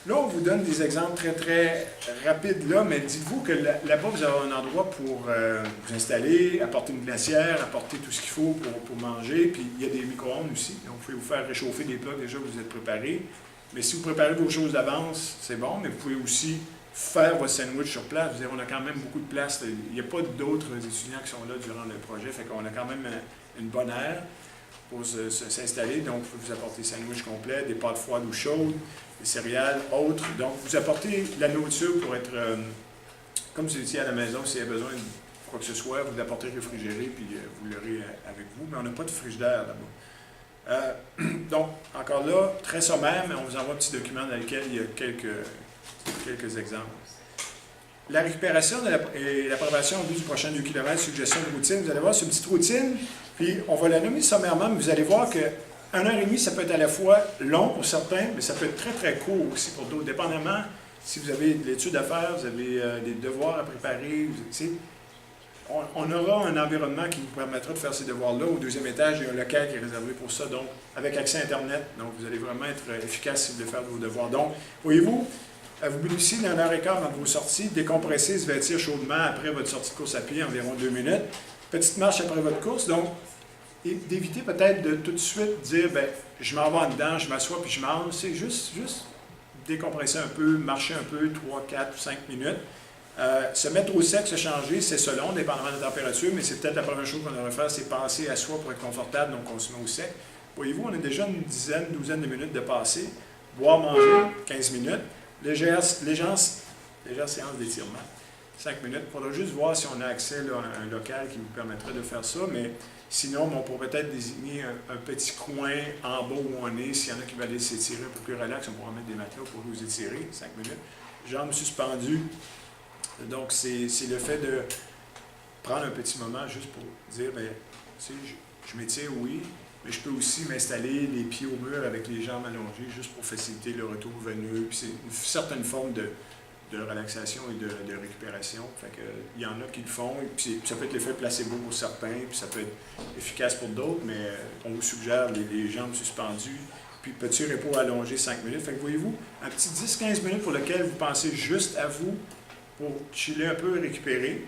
Là, on vous donne des exemples très, très rapides, là, mais dites-vous que là-bas, vous avez un endroit pour vous installer, apporter une glacière, apporter tout ce qu'il faut pour manger, puis il y a des micro-ondes aussi, donc vous pouvez vous faire réchauffer des plats déjà que vous êtes préparés. Mais si vous préparez vos choses d'avance, c'est bon, mais vous pouvez aussi faire votre sandwich sur place. Vous savez, on a quand même beaucoup de place. Il n'y a pas d'autres étudiants qui sont là durant le projet, fait qu'on a quand même une bonne aire pour s'installer. Donc, vous pouvez vous apporter des sandwichs complets, des pâtes froides ou chaudes, des céréales, autres. Donc, vous apportez la nourriture pour être, comme vous étiez à la maison, s'il y a besoin de quoi que ce soit, vous l'apportez réfrigéré, puis vous l'aurez avec vous. Mais on n'a pas de frigidaire là-bas. Donc, encore là, très sommaire, mais on vous envoie un petit document dans lequel il y a quelques exemples. La récupération et la préparation au bout du prochain 2 km, suggestion de routine. Vous allez voir, c'est une petite routine, puis on va la nommer sommairement, mais vous allez voir que 1h30, ça peut être à la fois long pour certains, mais ça peut être très, très court aussi pour d'autres, dépendamment si vous avez de l'étude à faire, vous avez des devoirs à préparer. On aura un environnement qui vous permettra de faire ces devoirs-là. Au deuxième étage, il y a un local qui est réservé pour ça, donc avec accès à Internet. Donc, vous allez vraiment être efficace si vous voulez faire vos devoirs. Donc, voyez-vous, vous bénéficiez d'un heure et quart entre vos sorties, décompresser, se vêtir chaudement après votre sortie de course à pied, environ 2 minutes. Petite marche après votre course, donc, et d'éviter peut-être de tout de suite dire, ben, je m'en vais en dedans, je m'assois puis je mange. C'est juste décompresser un peu, marcher un peu, 3, 4, 5 minutes. Se mettre au sec, se changer, c'est selon, dépendamment de la température, mais c'est peut-être la première chose qu'on devrait faire, c'est passer à soi pour être confortable, donc on se met au sec. Voyez-vous, on a déjà une douzaine de minutes de passer. Boire, manger, 15 minutes. Légère séance d'étirement, 5 minutes. Il faudra juste voir si on a accès là, à un local qui vous permettrait de faire ça, mais sinon, on pourrait peut-être désigner un petit coin en bas où on est. S'il y en a qui veulent aller s'étirer un peu plus relax, on pourra mettre des matelas pour vous étirer, 5 minutes. Jambes suspendues. Donc, c'est le fait de prendre un petit moment juste pour dire, bien, tu sais, je m'étire, oui, mais je peux aussi m'installer les pieds au mur avec les jambes allongées juste pour faciliter le retour veineux. Puis c'est une certaine forme de relaxation et de récupération. Fait que, il y en a qui le font, et puis ça peut être l'effet placebo pour certains, puis ça peut être efficace pour d'autres, mais on vous suggère les jambes suspendues, puis petit repos allongé 5 minutes. Fait que voyez-vous, un petit 10-15 minutes pour lequel vous pensez juste à vous pour chiller un peu et récupérer.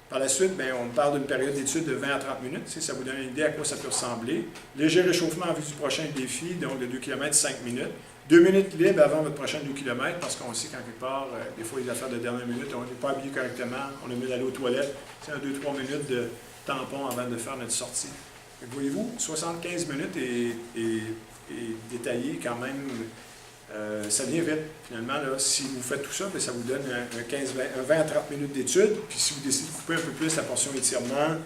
Par la suite, bien, on parle d'une période d'étude de 20 à 30 minutes. Ça vous donne une idée à quoi ça peut ressembler. Léger réchauffement en vue du prochain défi, donc de 2 km, 5 minutes. 2 minutes libres avant votre prochain 2 km, parce qu'on sait qu'en quelque part, des fois, les affaires de dernière minute, on n'est pas habillé correctement, on a mis d'aller aux toilettes. C'est un 2-3 minutes de tampon avant de faire notre sortie. Voyez-vous, 75 minutes et détaillé quand même. Ça vient vite, finalement. Là, si vous faites tout ça, bien, ça vous donne un 20 à 30 minutes d'étude. Puis si vous décidez de couper un peu plus la portion étirement,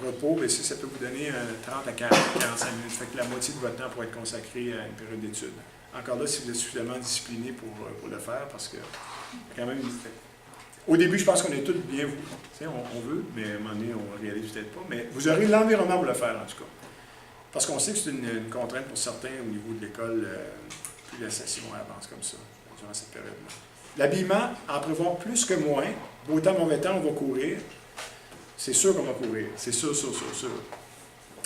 repos, bien, ça peut vous donner 30 à 45 minutes. Fait que la moitié de votre temps pourrait être consacré à une période d'étude. Encore là, si vous êtes suffisamment discipliné pour le faire, parce que quand même, au début, je pense qu'on est tous bien vous. On veut, mais à un moment donné, on ne réalise peut-être pas. Mais vous aurez l'environnement pour le faire, en tout cas. Parce qu'on sait que c'est une contrainte pour certains au niveau de l'école, plus la session avance comme ça, durant cette période-là. L'habillement, en prévoir plus que moins. Beau temps, mauvais temps, on va courir. C'est sûr qu'on va courir. C'est sûr.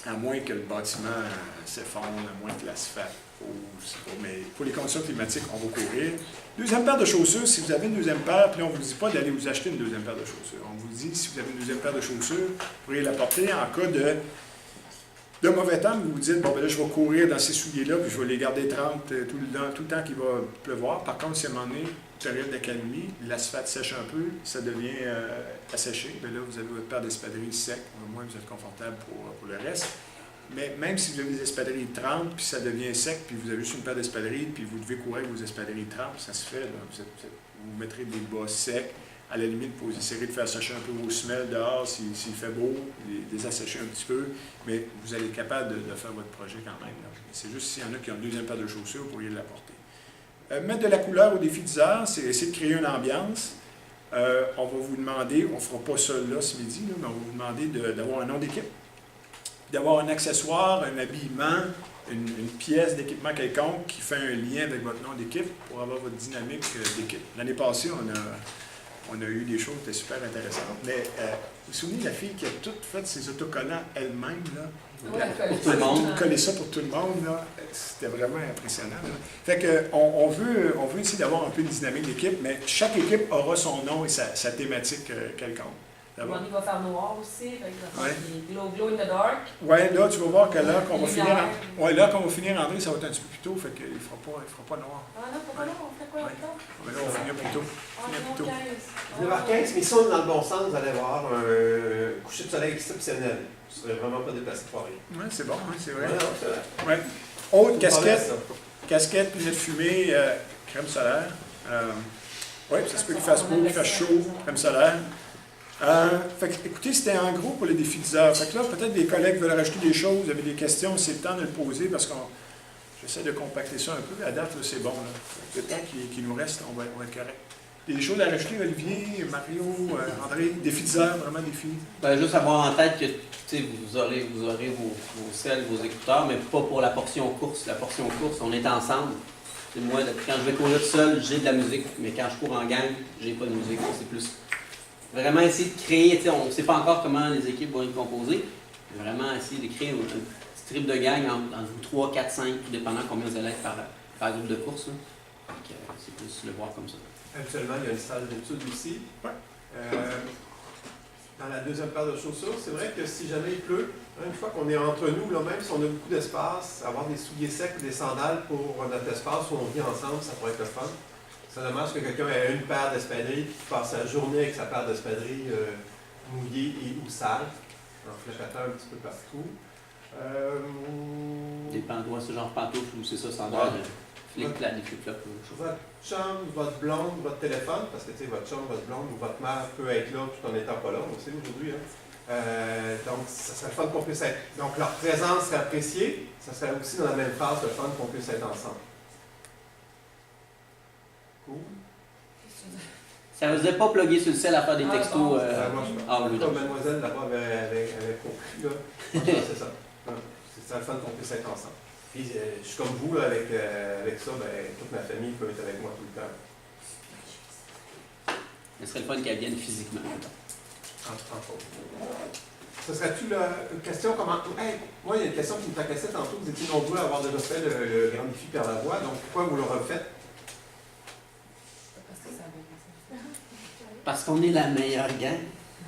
À moins que le bâtiment s'effondre, à moins que l'asphalte. Mais pour les conditions climatiques, on va courir. Deuxième paire de chaussures, si vous avez une deuxième paire, puis on ne vous dit pas d'aller vous acheter une deuxième paire de chaussures. On vous dit, si vous avez une deuxième paire de chaussures, vous pourriez la porter en cas de mauvais temps. Vous vous dites, bon, ben là, je vais courir dans ces souliers-là, puis je vais les garder 30 tout le temps qu'il va pleuvoir. Par contre, si à un moment donné, période d'accalmie, l'asphalte sèche un peu, ça devient asséché, bien là, vous avez votre paire d'espadrilles sec, au moins vous êtes confortable pour le reste. Mais même si vous avez des espadrilles 30, puis ça devient sec, puis vous avez juste une paire d'espadrilles, puis vous devez courir avec vos espadrilles 30, ça se fait. Là. Vous mettrez des bas secs. À la limite, vous essayerez de faire sécher un peu vos semelles dehors s'il fait beau, les assécher un petit peu, mais vous allez être capable de faire votre projet quand même. C'est juste s'il y en a qui ont une deuxième paire de chaussures, vous pourriez l'apporter. Mettre de la couleur au défi 10 heures, c'est essayer de créer une ambiance. On va vous demander, on ne fera pas ça là ce midi, là, mais on va vous demander d'avoir un nom d'équipe, d'avoir un accessoire, un habillement, une pièce d'équipement quelconque qui fait un lien avec votre nom d'équipe pour avoir votre dynamique d'équipe. L'année passée, on a eu des choses qui étaient super intéressantes, mais vous vous souvenez de la fille qui a tout fait ses autocollants elle-même, là? Pour tout le monde. Coller ça pour tout le monde, là, c'était vraiment impressionnant. Là. Fait que on veut essayer d'avoir un peu de dynamique d'équipe, mais chaque équipe aura son nom et sa thématique quelconque. Il va faire noir aussi, fait que Ouais. glow in the dark. Oui, là, tu vas voir que là, qu'on va Lumière. finir, là, qu'on va finir André, ça va être un petit peu plus tôt, fait qu'il ne fera pas noir. Ah non, pourquoi non? On fait quoi Ouais. là-dedans? Mais là, on va finir plus tôt. Ah, Finir non, plus tôt. 15. 9h15, mais si on est dans le bon sens, vous allez voir un coucher de soleil exceptionnel. Vous ne serez vraiment pas déplacé pour rien. Oui, c'est bon, hein, c'est vrai. Ouais, non, c'est vrai. Ouais. Autre Faut parler de ça. casquette, lunettes fumée, crème solaire. Oui, ça se peut qu'il fasse beau, qu'il fasse chaud, crème solaire. Fait que, écoutez, c'était en gros pour le défi 10 heures. Fait que là, peut-être des collègues veulent rajouter des choses, vous avez des questions, c'est le temps de le poser parce qu'on j'essaie de compacter ça un peu. À date, là, c'est bon. Là. Le temps qui nous reste, on va être correct. Des choses à rajouter, Olivier, Mario, André, défi 10 heures, vraiment défi. Ben, juste avoir en tête que vous aurez vos selles, vos écouteurs, mais pas pour la portion course. La portion course, on est ensemble. C'est moi, quand je vais courir tout seul, j'ai de la musique, mais quand je cours en gang, j'ai pas de musique. C'est plus vraiment essayer de créer, on ne sait pas encore comment les équipes vont être composées, mais vraiment essayer de créer un petit trip de gang entre vous 3, 4, 5, tout dépendant combien vous allez être par groupe de course. C'est plus le voir comme ça. Actuellement, il y a une salle d'études aussi. Ouais. Dans la deuxième paire de chaussures, c'est vrai que si jamais il pleut, une fois qu'on est entre nous, là, même si on a beaucoup d'espace, avoir des souliers secs ou des sandales pour notre espace où on vit ensemble, ça pourrait être le fun. C'est dommage que quelqu'un ait une paire d'espadrilles qui passe sa journée avec sa paire d'espadrilles mouillée et ou sale, en fléchatant un petit peu partout. Des pantoufles, ce genre pantoufles ou c'est ça, standard, flic-flac, des flip-flops. Votre chum, votre blonde, votre téléphone, parce que tu sais, votre chum, votre blonde ou votre mère peut être là tout en étant pas là, on sait aujourd'hui. Hein. Donc, ça serait le fun qu'on puisse être. Donc, leur présence serait appréciée. Ça serait aussi dans la même phase le fun qu'on puisse être ensemble. Cool. Ça vous est pas plugué sur le sel à faire des Ah, textos. bon. Moi, je oui, comme mademoiselle là-bas avait compris, là. Ça, c'est ça. ça le fun qu'on puisse être ensemble. Puis je suis comme vous, là, avec ça, toute ma famille peut être avec moi tout le temps. Ce serait le fun qu'elle vienne physiquement. Entre autres. Ce serait-tu une question comment. Hey, moi, il y a une question qui me tracassait tantôt. Vous étiez nombreux à avoir déjà fait le grand défi par la voix. Donc, pourquoi vous le refaites? Parce que ça va bien. Parce qu'on est la meilleure gang.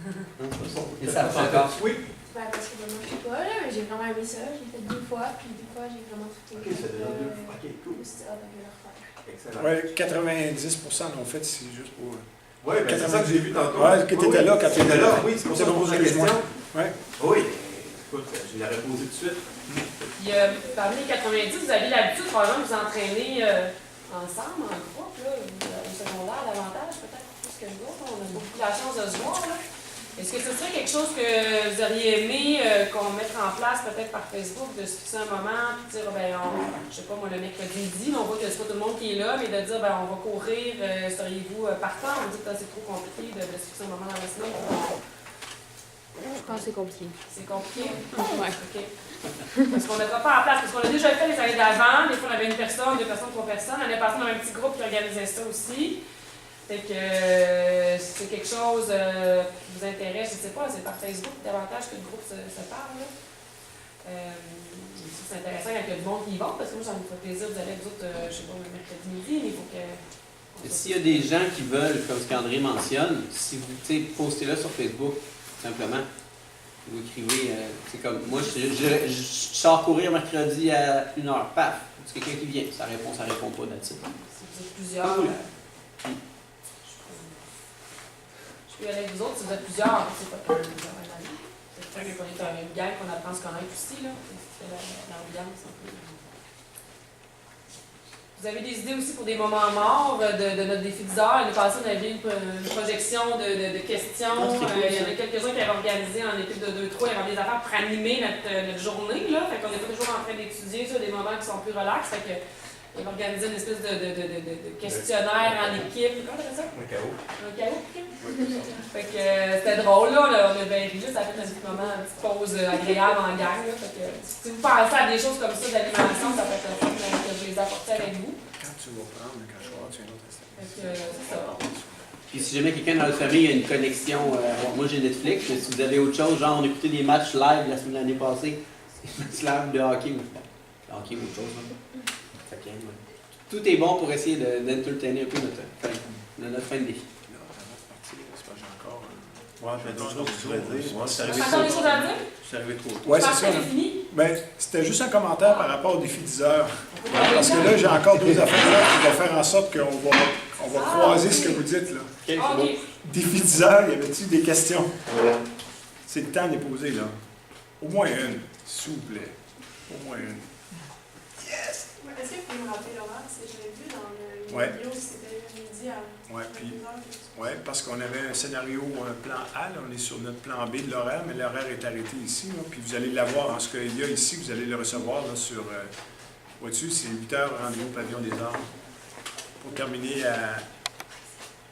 Non, c'est pas ça. Ils savent pas encore. Oui. Ben, parce que moi, je sais pas, là, mais j'ai vraiment aimé ça. J'ai fait 2 fois, puis 2 fois, j'ai vraiment trippé. Ok, c'est déjà 2 fois. Ok, cool. C'était hâte de le refaire. Excellent. Ouais, 90% l'ont fait, c'est juste pour. Oui, ben c'est ça que j'ai vu tantôt. Ouais, que tu étais là quand tu étais là. Oui, c'est pour ça que je pose la question. Ouais. Oui. Écoute, je l'aurais posé tout de suite. Puis, parmi les 90, vous avez l'habitude probablement de vous entraîner ensemble, en groupe, là, au secondaire, davantage, peut-être plus que nous autres. On a beaucoup la chance de se voir, là. Est-ce que ce serait quelque chose que vous auriez aimé qu'on mette en place, peut-être par Facebook, de se fixer un moment, puis de dire, je sais pas, moi, le mercredi midi, on voit que c'est pas tout le monde qui est là, mais de dire, on va courir, seriez-vous partant? On dit que c'est trop compliqué de se fixer un moment dans la semaine. Je pense que c'est compliqué. C'est compliqué? Ouais. OK. Parce qu'on ne mettra pas en place, parce qu'on a déjà fait les années d'avant, des fois on avait 1 personne, 2 personnes, 3 personnes. L'année passée, on avait un petit groupe qui organisait ça aussi. Fait que si c'est quelque chose qui vous intéresse, je ne sais pas, c'est par Facebook davantage que le groupe se parle. Là. C'est intéressant quand il y a du monde qui y va, parce que moi, ça me fait plaisir, vous allez, vous autres, je sais pas, le mercredi midi, mais il faut que. S'il y a des gens qui veulent, comme ce qu'André mentionne, si vous postez-le sur Facebook, simplement, vous écrivez, c'est comme, moi, je sors courir mercredi à 1h, paf, c'est quelqu'un qui vient, ça répond pas là-dessus. Si vous êtes plusieurs. Oui. Je peux y aller avec vous autres, si vous êtes plusieurs, c'est pas comme plusieurs années. C'est vrai qu'on est une gang qu'on apprend à se connaître aussi, là. C'est l'ambiance un peu. Vous avez des idées aussi pour des moments morts de notre défi 10 heures. L'année passée, on avait une projection de questions. Il y en a quelques-uns qui avaient organisé en équipe de 2-3. Il y avait des affaires pour animer notre journée. Là. Fait qu'on n'est pas toujours en train d'étudier ça, des moments qui sont plus relax. Fait que, il avait organisé une espèce de questionnaire en équipe. Comment t'appelles ça? Un chaos. Un chaos? Fait que c'était drôle, là. On a bien ri, ça a fait un petit moment, une petite pause agréable en gang. Là. Fait que, si vous pensez à des choses comme ça d'animation, ça peut être fun que je les apporte avec vous. Quand tu vas prendre, quand je vais tu viens d'autres Fait que c'est ça. Puis si jamais quelqu'un dans la famille a une connexion, moi j'ai Netflix, mais si vous avez autre chose, genre on écoutait des matchs live l'année passée, des matchs live de hockey, ou hockey ou autre chose. Hein. Fait que, tout est bon pour essayer d'entertainer un peu notre fin de défi. Ouais, j'ai d'autres choses que tu voulais dire. Ouais, c'est arrivé Encore des trop choses à dire? C'est arrivé trop tôt. Ouais, Je c'est pense ça. que c'est fini. Ben, c'était juste un commentaire par rapport au défi 10 heures. Parce que là, j'ai encore 2 affaires qui vont faire en sorte qu'on va croiser ce que vous dites. Là. OK. Défi 10 heures, y avait-tu des questions? C'est le temps de les poser, là. Au moins une, s'il vous plaît. Au moins une. Yes! Est-ce que vous pouvez me rappeler l'horaire? Parce que j'avais vu dans le Ouais. vidéo que c'était midi à Ouais, puis 22h. ouais, parce qu'on avait un scénario, un plan A, là, on est sur notre plan B de l'horaire, mais l'horaire est arrêté ici. Là, puis vous allez l'avoir en ce qu'il y a ici, vous allez le recevoir là, sur. Vois-tu, c'est 8 heures rendez-vous au Pavillon des Arts. Pour terminer à.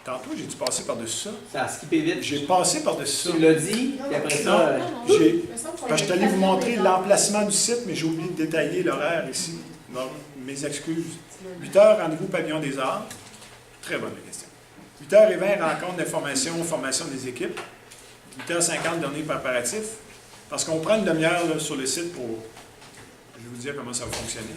Tantôt, j'ai dû passer par-dessus ça. Ça a skippé vite. J'ai passé par-dessus ça. Tu l'as dit, puis après ça, J'ai. Quand je suis allé vous montrer l'emplacement du site, mais j'ai oublié de détailler l'horaire ici. Donc, mes excuses. 8 heures, rendez-vous au Pavillon des Arts. Très bonne question. 8h20, rencontre d'information, formation des équipes. 8h50, dernier préparatif. Parce qu'on prend une demi-heure là, sur le site pour. Je vais vous dire comment ça va fonctionner.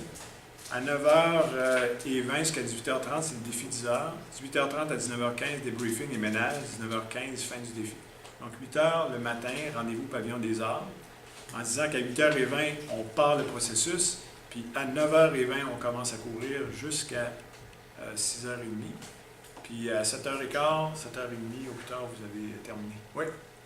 À 9h20 jusqu'à 18h30, c'est le défi 10h. 18h30 à 19h15, débriefing et ménage. 19h15, fin du défi. Donc 8h le matin, rendez-vous au Pavillon des Arts. En disant qu'à 8h20, on part le processus. Puis à 9h20, on commence à courir jusqu'à 6h30. Puis à 7h15, 7h30, au plus tard, vous avez terminé. Oui.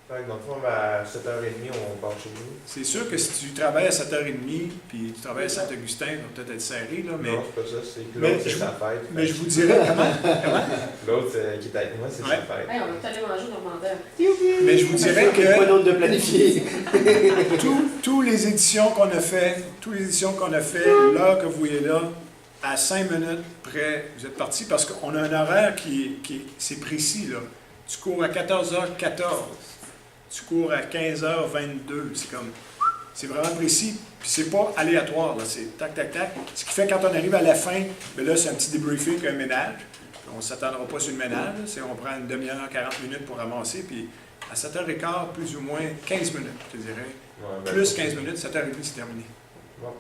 Fait que dans le fond, à 7h30, on part chez nous. C'est sûr que si tu travailles à 7h30, puis tu travailles à Saint-Augustin, ça va peut-être être serré, là, mais... Non, c'est pas ça. C'est que mais l'autre, c'est je- sa fête. Mais je vous dirais comment? L'autre qui est avec moi, c'est Ouais. sa fête. Hey, on va peut-être aller manger Normandin. Mais je vous dirais pas que d'autre de planifier. tous les éditions qu'on a fait, l'heure que vous voyez là, à 5 minutes près, vous êtes partis parce qu'on a un horaire c'est précis, là. Tu cours à 14h14, tu cours à 15h22, c'est comme... C'est vraiment précis, puis c'est pas aléatoire, là, c'est tac, tac, tac. Ce qui fait quand on arrive à la fin, bien là, c'est un petit débriefing, un ménage. On ne s'attendra pas sur le ménage, on prend une demi-heure, 40 minutes pour ramasser, puis à 7h15, plus ou moins 15 minutes, je te dirais. Ouais, ben, Plus 15 minutes, 7h30, c'est terminé. Bon,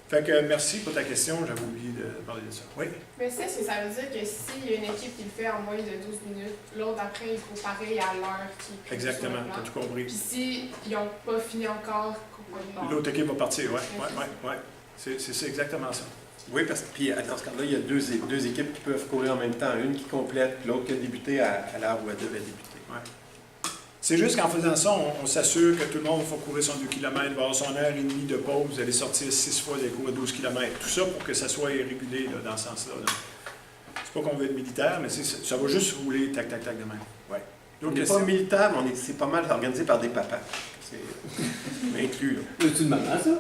Fait que merci pour ta question, j'avais oublié de parler de ça. Oui? Mais ça, ça veut dire que s'il y a une équipe qui le fait en moins de 12 minutes, l'autre après, il faut pareil à l'heure qui est prévue Exactement, sur le plan. tu as tout compris. Puis s'ils n'ont pas fini encore, L'autre équipe va partir, oui. C'est exactement ça. Oui, parce que puis, dans ce cas-là, il y a deux équipes qui peuvent courir en même temps. Une qui complète, puis l'autre qui a débuté à l'heure où elle devait débuter. Ouais. C'est juste qu'en faisant ça, on s'assure que tout le monde va courir son 2 km, va avoir son heure et demie de pause, vous allez sortir 6 fois des cours à 12 km. Tout ça pour que ça soit régulé là, dans ce sens-là. Là. C'est pas qu'on veut être militaire, mais ça va juste rouler tac, tac, tac de même. Ouais. On n'est pas militaire, mais c'est pas mal organisé par des papas. C'est inclus, là. C'est une maman, ça?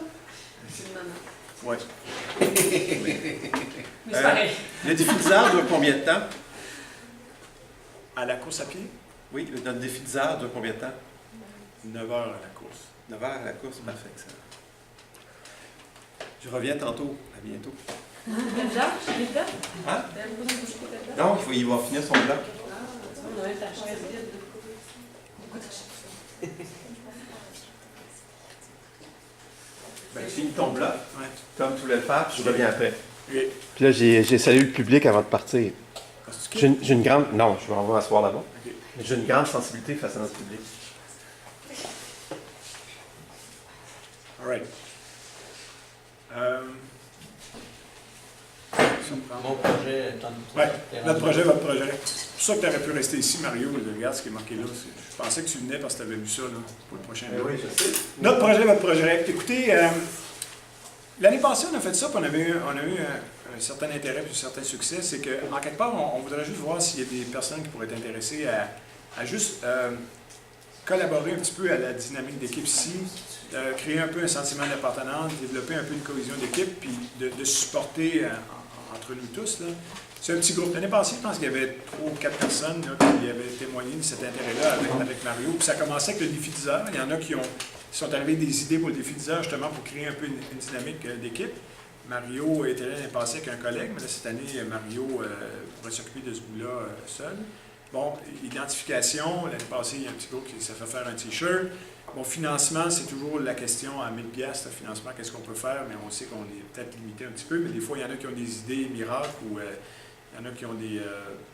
C'est une maman. Oui. Mais c'est pareil. Le défi d'Isère dure combien de temps? À la course à pied, Oui, notre défi d'Isère dure combien de temps? 9 heures à la course. 9 heures à la course, parfait, ça. Je reviens tantôt. À bientôt. Déjà, je suis là. Hein? Non, il va finir son bloc. On a un ta chaise. Ben, finis ton bloc, Ouais. comme tu voulais le faire, puis je reviens après. Et, Puis là, j'ai salué le public avant de partir. parce que- J'ai une grande... Non, je vais m'asseoir là-bas. Ok. Mais j'ai une grande sensibilité face à notre public. All right. Mon projet, Oui, notre projet, votre projet. C'est pour ça que tu aurais pu rester ici, Mario. Regarde ce qui est marqué là. Je pensais que tu venais parce que tu avais vu ça là, pour le prochain. Oui, je sais. Notre projet, votre projet. Écoutez, l'année passée, on a fait ça, puis on a eu un certain intérêt et un certain succès. C'est qu'en quelque part, on voudrait juste voir s'il y a des personnes qui pourraient être intéressées à juste collaborer un petit peu à la dynamique d'équipe ici, créer un peu un sentiment d'appartenance, développer un peu une cohésion d'équipe, puis de supporter entre nous tous. Là. C'est un petit groupe. L'année passée, je pense qu'il y avait 3 ou 4 personnes là, qui avaient témoigné de cet intérêt-là avec Mario. Puis ça commençait avec le défi 10 heures. Il y en a qui sont arrivés des idées pour le défi 10 heures, justement pour créer un peu une dynamique d'équipe. Mario était là l'année passée avec un collègue, mais là, cette année, Mario pourrait s'occuper de ce bout-là seul. Bon, identification, l'année passée, il y a un petit groupe qui s'est fait faire un T-shirt. Bon, financement, c'est toujours la question à 1000 $, le financement, qu'est-ce qu'on peut faire, mais on sait qu'on est peut-être limité un petit peu, mais des fois, il y en a qui ont des idées miracles ou il y en a qui ont des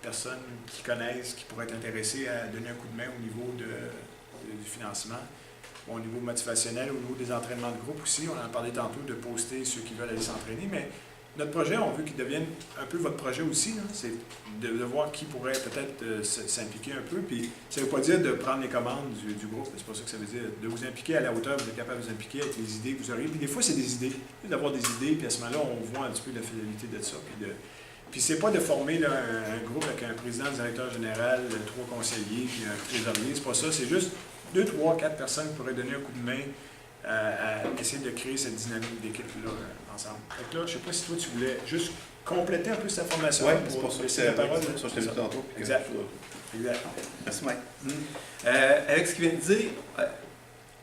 personnes qui connaissent, qui pourraient être intéressées à donner un coup de main au niveau du financement. Bon, au niveau motivationnel, au niveau des entraînements de groupe aussi, on en parlait tantôt de poster ceux qui veulent aller s'entraîner, mais notre projet, on veut qu'il devienne un peu votre projet aussi, c'est de voir qui pourrait peut-être s'impliquer un peu, puis ça ne veut pas dire de prendre les commandes du groupe, c'est pas ça que ça veut dire, de vous impliquer à la hauteur, vous êtes capable de vous impliquer avec les idées que vous auriez, puis des fois c'est des idées, d'avoir des idées, puis à ce moment-là, on voit un petit peu la fidélité de ça, puis c'est pas de former là, un groupe avec un président, un directeur général, 3 conseillers, puis un trésorier, c'est pas ça, c'est juste 2, 3, 4 personnes qui pourraient donner un coup de main à essayer de créer cette dynamique d'équipe-là ensemble. Fait que là, je ne sais pas si toi, tu voulais juste compléter un peu cette information. Oui, c'est pour ça que laisser la parole. ça, je t'ai vu tantôt. Exact. Exact. Merci, Mike. Avec ce qu'il vient de dire,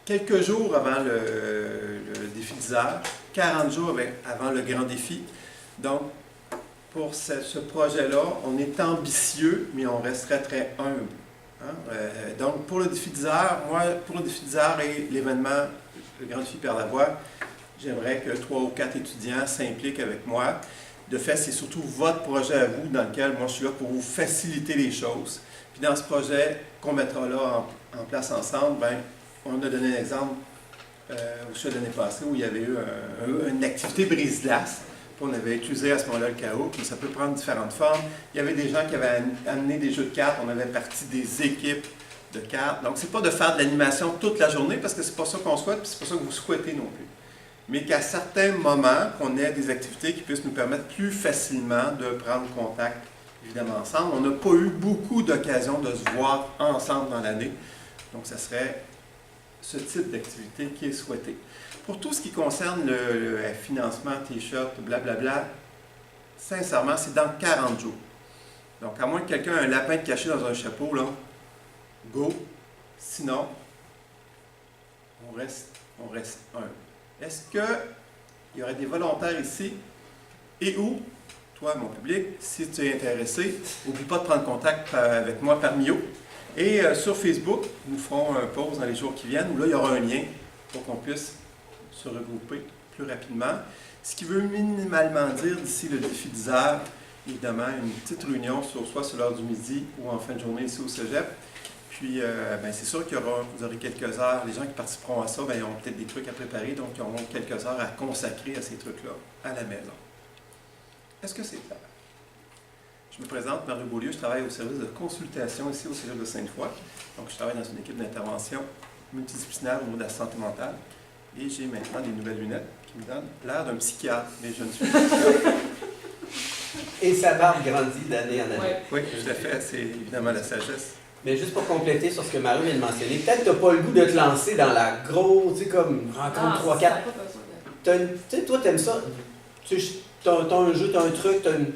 quelques jours avant le défi d'Isère, 40 jours avant le grand défi. Donc, pour ce projet-là, on est ambitieux, mais on resterait très humble. Hein? Donc, pour le défi d'Isère, pour le défi d'Isère et l'événement, le grand défi Pierre Lavoie, j'aimerais que 3 ou 4 étudiants s'impliquent avec moi. De fait, c'est surtout votre projet à vous dans lequel moi je suis là pour vous faciliter les choses. Puis dans ce projet qu'on mettra là en place ensemble, ben, on a donné un exemple au l'année passée où il y avait eu une activité brise-glace. On avait utilisé à ce moment-là le chaos, puis ça peut prendre différentes formes. Il y avait des gens qui avaient amené des jeux de cartes, on avait parti des équipes de cartes. Donc, c'est pas de faire de l'animation toute la journée, parce que c'est pas ça qu'on souhaite, puis c'est pas ça que vous souhaitez non plus. Mais qu'à certains moments, qu'on ait des activités qui puissent nous permettre plus facilement de prendre contact, évidemment, ensemble. On n'a pas eu beaucoup d'occasions de se voir ensemble dans l'année. Donc, ça serait ce type d'activité qui est souhaité. Pour tout ce qui concerne le financement, T-shirt, blablabla, sincèrement, c'est dans 40 jours. Donc, à moins que quelqu'un ait un lapin caché dans un chapeau, là, go. Sinon, on reste on reste un. Est-ce qu'il y aurait des volontaires ici et où, toi, mon public, si tu es intéressé, n'oublie pas de prendre contact avec moi par Mio. Et sur Facebook, nous ferons un pause dans les jours qui viennent où là, il y aura un lien pour qu'on puisse se regrouper plus rapidement. Ce qui veut minimalement dire d'ici le défi 10 heures, évidemment, une petite réunion soit sur l'heure du midi ou en fin de journée ici au Cégep. Puis, c'est sûr qu'il y aura, vous aurez quelques heures. Les gens qui participeront à ça, ils auront peut-être des trucs à préparer, donc ils auront quelques heures à consacrer à ces trucs-là à la maison. Est-ce que c'est clair? Je me présente, Mario Beaulieu, je travaille au service de consultation ici au Cégep de Sainte-Foy. Donc, je travaille dans une équipe d'intervention multidisciplinaire au niveau de la santé mentale. Et j'ai maintenant des nouvelles lunettes qui me donnent l'air d'un psychiatre, mais je ne suis pas psychiatre. Et sa barbe grandit d'année en année. Ouais. Oui, tout à fait, c'est évidemment la sagesse. Mais juste pour compléter sur ce que Mario vient de mentionner, peut-être que tu n'as pas le goût de te lancer dans la grosse, tu sais, comme rencontre 3-4. ça, pas besoin de- Tu sais, toi, t'aimes ça. Tu as un jeu, t'as un truc, t'as une.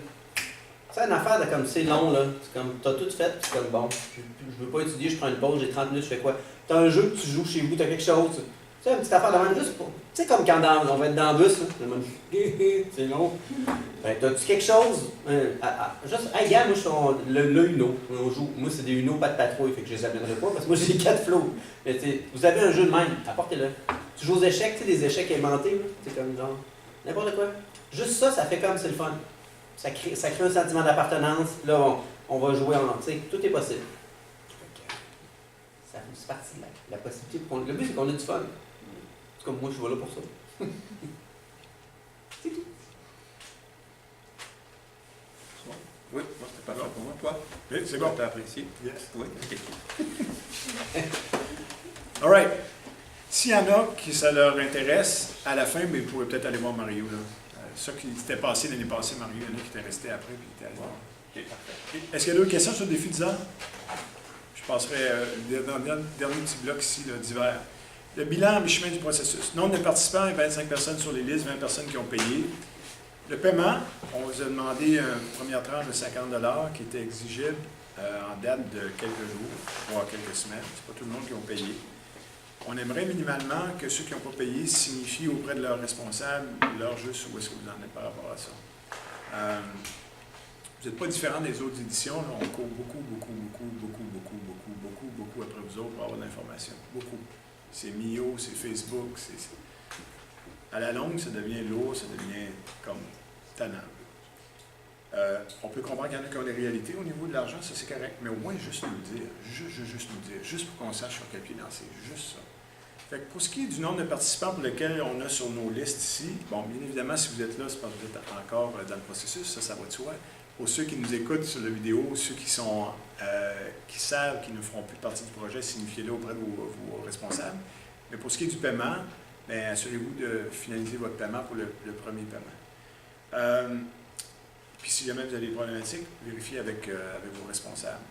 C'est une affaire de comme c'est long, là. C'est comme, t'as tout fait, puis c'est comme bon, je veux pas étudier, je prends une pause, j'ai 30 minutes, je fais quoi? T'as un jeu que tu joues chez vous, t'as quelque chose. Tu sais, une petite affaire de même, juste pour. Tu sais, comme quand on va être dans le bus, là. C'est long. Ben, t'as-tu quelque chose? Juste, hey, gars, moi, je suis le Uno. On joue. Moi, c'est des Uno, pas de patrouille, fait que je les amènerai pas, parce que moi, j'ai 4 flots. Mais tu sais, vous avez un jeu de même, apportez-le. Tu joues aux échecs, tu sais, des échecs inventés, là. C'est comme genre. N'importe quoi. Juste ça, ça fait comme c'est le fun. Ça crée un sentiment d'appartenance. Là, on va jouer en. Tu sais, tout est possible. Ça fait partie de la possibilité. Le but, c'est qu'on ait du fun. C'est comme moi, je suis là pour ça. C'est tout. Oui, moi, c'était pas pour moi. Toi, Oui, c'est bon. t'as apprécié? Yes. Oui, ok. All right. S'il y en a qui ça leur intéresse, à la fin, mais vous pourrez peut-être aller voir Mario. Là. Ça qui s'était passé l'année passée, Mario, il y en a qui étaient restés après puis qui étaient allés voir. OK, parfait. Est-ce qu'il y a d'autres questions sur le défi 10 ans? Je passerai dans le dernier petit bloc ici d'hiver. Le bilan à mi-chemin du processus. Nombre de participants, 25 personnes sur les listes, 20 personnes qui ont payé. Le paiement, on vous a demandé une première tranche de 50 $ qui était exigible en date de quelques jours, voire quelques semaines. Ce n'est pas tout le monde qui a payé. On aimerait minimalement que ceux qui n'ont pas payé signifient auprès de leurs responsables leur juste où est-ce que vous en êtes par rapport à ça. Vous n'êtes pas différent des autres éditions. Là. On court beaucoup après vous autres pour avoir de l'information. Beaucoup. C'est Mio, c'est Facebook. À la longue, ça devient lourd, ça devient comme tannant. On peut comprendre qu'il y en a qui ont des réalités au niveau de l'argent, ça c'est correct, mais au moins juste nous dire, juste pour qu'on sache sur quel pied danser, juste ça. Fait que pour ce qui est du nombre de participants pour lesquels on a sur nos listes ici, bon, bien évidemment, si vous êtes là, c'est parce que vous êtes encore dans le processus, ça va de soi. Pour ceux qui nous écoutent sur la vidéo, ceux qui savent qu'ils ne feront plus partie du projet, signifiez-le auprès de vos responsables. Mais pour ce qui est du paiement, bien, assurez-vous de finaliser votre paiement pour le premier paiement. Puis si jamais vous avez des problématiques, vérifiez avec vos responsables.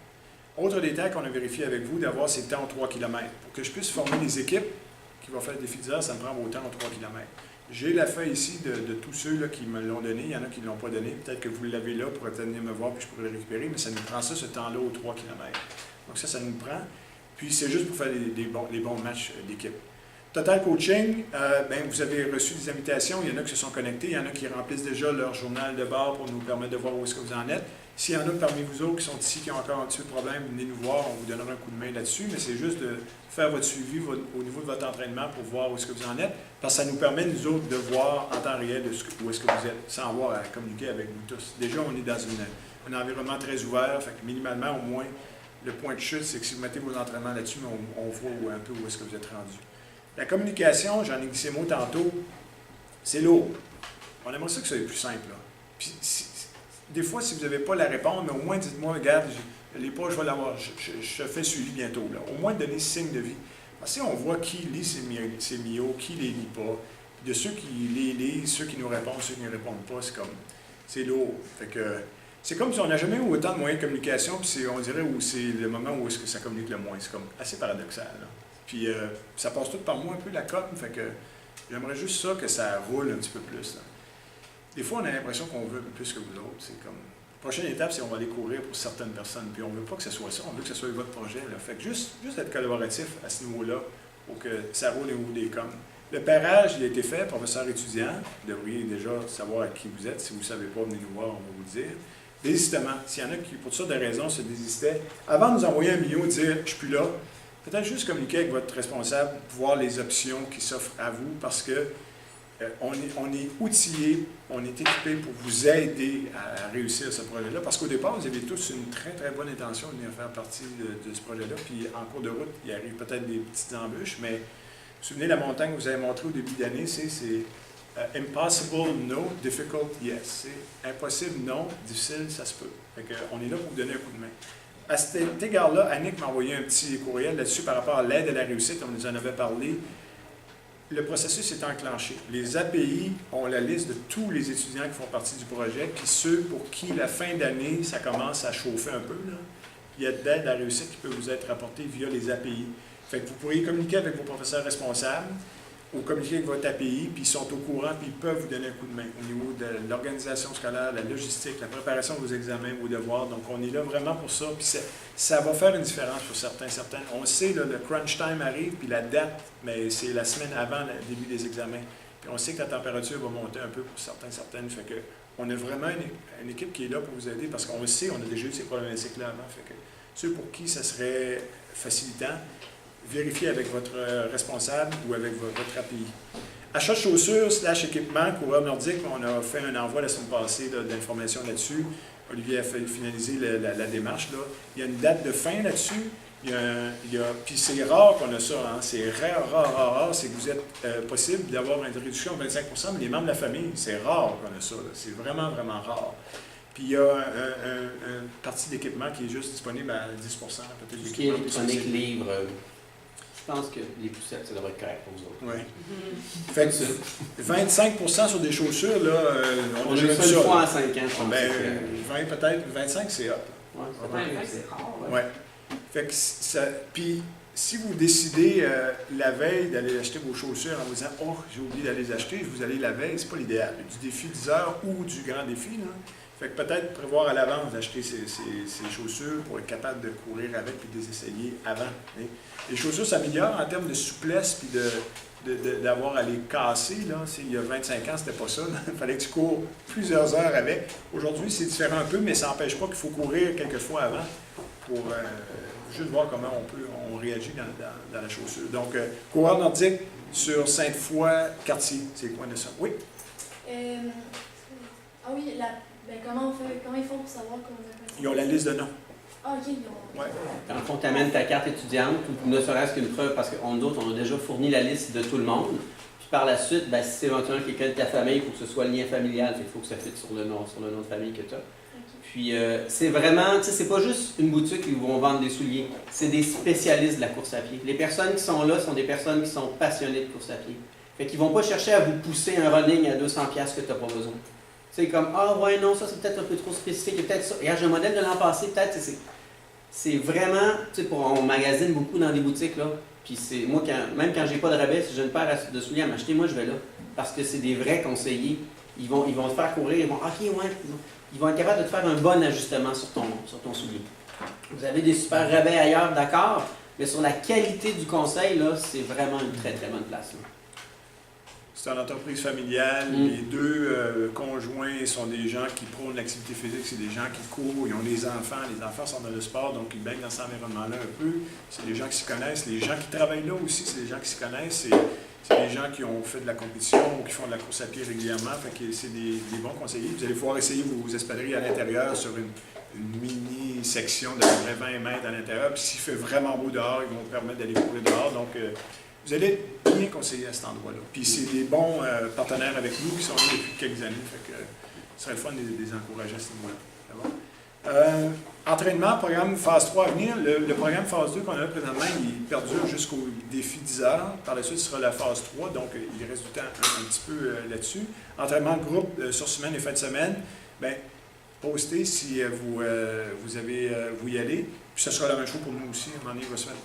Autre détail qu'on a vérifié avec vous, d'avoir ces temps en 3 km. Pour que je puisse former des équipes qui vont faire le défi 10 heures, ça me prend vos temps en 3 km. J'ai la feuille ici de tous ceux là, qui me l'ont donné. Il y en a qui ne l'ont pas donné. Peut-être que vous l'avez là pour venir me voir puis je pourrais le récupérer, mais ça nous prend ça, ce temps-là, aux 3 km. Donc ça nous prend. Puis c'est juste pour faire les bons matchs d'équipe. Total Coaching, vous avez reçu des invitations. Il y en a qui se sont connectés. Il y en a qui remplissent déjà leur journal de bord pour nous permettre de voir où est-ce que vous en êtes. S'il y en a parmi vous autres qui sont ici, qui ont encore un petit peu de problème, venez nous voir, on vous donnera un coup de main là-dessus, mais c'est juste de faire votre suivi au niveau de votre entraînement pour voir où est-ce que vous en êtes, parce que ça nous permet, nous autres, de voir en temps réel où est-ce que vous êtes, sans avoir à communiquer avec vous tous. Déjà, on est dans un environnement très ouvert, fait que minimalement, au moins, le point de chute, c'est que si vous mettez vos entraînements là-dessus, on voit un peu où est-ce que vous êtes rendu. La communication, j'en ai glissé mot tantôt, c'est lourd. On aimerait ça que ça soit plus simple. Là. Puis, des fois, si vous n'avez pas la réponse, mais au moins dites-moi, regarde, je ne l'ai pas, je vais l'avoir, je fais suivi bientôt. Là. Au moins donner signe de vie. Parce que on voit qui lit ces Mio, qui ne les lit pas. Puis de ceux qui les lisent, ceux qui nous répondent, ceux qui ne répondent pas, c'est lourd. Fait que, c'est comme si on n'a jamais eu autant de moyens de communication, puis on dirait où c'est le moment où est-ce que ça communique le moins. C'est comme assez paradoxal. Là. Puis ça passe tout par moi un peu la cote, fait que j'aimerais juste ça, que ça roule un petit peu plus. Là. Des fois, on a l'impression qu'on veut plus que vous autres. C'est comme, la prochaine étape, c'est qu'on va aller courir pour certaines personnes, puis on ne veut pas que ce soit ça, on veut que ce soit votre projet. Là. Fait que juste être collaboratif à ce niveau-là, pour que ça roule au bout des coms. Le pairage, il a été fait, professeur étudiant. Vous devriez déjà savoir à qui vous êtes. Si vous ne savez pas, venez nous voir, on va vous le dire. Désistement. S'il y en a qui, pour toutes sortes de raisons, se désistaient, avant de nous envoyer un million, dire « je suis plus là », peut-être juste communiquer avec votre responsable, voir les options qui s'offrent à vous, parce que on est outillé, on est équipé pour vous aider à réussir ce projet-là, parce qu'au départ, vous avez tous une très, très bonne intention de venir faire partie de ce projet-là, puis en cours de route, il arrive peut-être des petites embûches, mais vous vous souvenez, la montagne que vous avez montrée au début d'année, c'est impossible, no, difficult, yes. C'est impossible, non, difficile, ça se peut. Fait que, on est là pour vous donner un coup de main. À cet égard-là, Annick m'a envoyé un petit courriel là-dessus par rapport à l'aide à la réussite, on nous en avait parlé. Le processus est enclenché. Les API ont la liste de tous les étudiants qui font partie du projet, puis ceux pour qui la fin d'année, ça commence à chauffer un peu, là. Il y a de l'aide à la réussite qui peut vous être apportée via les API. Fait que vous pourriez communiquer avec vos professeurs responsables ou communiquer avec votre API, puis ils sont au courant, puis ils peuvent vous donner un coup de main au niveau de l'organisation scolaire, la logistique, la préparation de vos examens, vos devoirs. Donc, on est là vraiment pour ça, puis ça va faire une différence pour certains. On sait, là, le crunch time arrive, puis la date, mais c'est la semaine avant le début des examens. Puis on sait que la température va monter un peu pour certaines. Fait que on a vraiment une équipe qui est là pour vous aider, parce qu'on le sait, on a déjà eu ces problématiques-là avant. Fait que ceux pour qui ça serait facilitant, vérifiez avec votre responsable ou avec votre API. Achat de chaussures / équipement, coureur nordique, on a fait un envoi la semaine passée d'informations là-dessus. Olivier a fait finaliser la démarche. Là. Il y a une date de fin là-dessus. Puis c'est rare qu'on a ça. Hein. C'est rare. C'est que vous êtes possible d'avoir une réduction de 25 mais les membres de la famille, c'est rare qu'on a ça. Là. C'est vraiment, vraiment rare. Puis il y a une partie d'équipement qui est juste disponible à 10 peut-être. Tout ce qui est électronique, livre. Je pense que les poussettes, ça devrait être correct pour vous autres. Oui. Fait que 25 sur des chaussures, là, on a eu ça une fois en 5 ans, je pense. Ben, 20 peut-être, 25 c'est hop. Oui, c'est rare. Ouais. Fait que ça. Puis si vous décidez la veille d'aller acheter vos chaussures en vous disant « Oh, j'ai oublié d'aller les acheter », vous allez la veille, c'est pas l'idéal. Du défi 10 heures ou du grand défi, là. Fait que peut-être prévoir à l'avance d'acheter ces chaussures pour être capable de courir avec et de les essayer avant. Hein. Les chaussures s'améliorent en termes de souplesse puis d'avoir à les casser. Là. Il y a 25 ans, c'était pas ça. Il fallait que tu cours plusieurs heures avec. Aujourd'hui, c'est différent un peu, mais ça n'empêche pas qu'il faut courir quelques fois avant pour juste voir comment on réagit dans la chaussure. Donc, coureur nordique sur Sainte-Foy-Cartier. C'est quoi de ça? Oui? Ah oui, comment ils font pour savoir qu'on a passé? Ils ont la liste de noms. Ah, ok, ils ont. Ouais. Dans le fond, tu amènes ta carte étudiante, ou ne serait-ce qu'une preuve, parce qu'on d'autres, on a déjà fourni la liste de tout le monde. Puis par la suite, si c'est éventuellement quelqu'un de ta famille, il faut que ce soit le lien familial, il faut que ça fitte sur le nom de famille que tu as. Puis c'est vraiment, tu sais, c'est pas juste une boutique où ils vont vendre des souliers, c'est des spécialistes de la course à pied. Les personnes qui sont là sont des personnes qui sont passionnées de course à pied. Fait qu'ils vont pas chercher à vous pousser un running à 200$ que tu n'as pas besoin. C'est comme, ah ouais, non, ça c'est peut-être un peu trop spécifique, et peut-être ça. Regarde, j'ai un modèle de l'an passé, peut-être, c'est vraiment, tu sais, on magasine beaucoup dans des boutiques, là. Puis c'est, moi, même quand j'ai pas de rabais, si j'ai une paire de souliers à m'acheter, moi je vais là. Parce que c'est des vrais conseillers. Ils vont te faire courir, ils vont, ok, ouais, ils vont être capables de te faire un bon ajustement sur ton soulier. Vous avez des super rabais ailleurs, d'accord, mais sur la qualité du conseil, là, c'est vraiment une très, très bonne place, là. C'est une entreprise familiale. Les deux conjoints sont des gens qui prônent l'activité physique, c'est des gens qui courent, ils ont des enfants, les enfants sont dans le sport, donc ils baignent dans cet environnement-là un peu. C'est des gens qui s'y connaissent. Les gens qui travaillent là aussi, c'est des gens qui s'y connaissent. C'est des gens qui ont fait de la compétition ou qui font de la course à pied régulièrement. Fait que c'est des bons conseillers. Vous allez pouvoir essayer vos espadrilles à l'intérieur sur une mini-section de 20 mètres à l'intérieur. Puis s'il fait vraiment beau dehors, ils vont vous permettre d'aller courir dehors. Donc, vous allez être bien conseillé à cet endroit-là. Puis c'est des bons partenaires avec nous qui sont là depuis quelques années. Fait que ce serait le fun de les encourager à ce niveau-là. Entraînement, programme phase 3 à venir. Le programme phase 2 qu'on a là présentement, il perdure jusqu'au défi 10 heures. Par la suite, ce sera la phase 3, donc il reste du temps un petit peu là-dessus. Entraînement de groupe sur semaine et fin de semaine. Bien, postez si vous y allez. Puis ce sera la même chose pour nous aussi. À un moment donné, il va se mettre...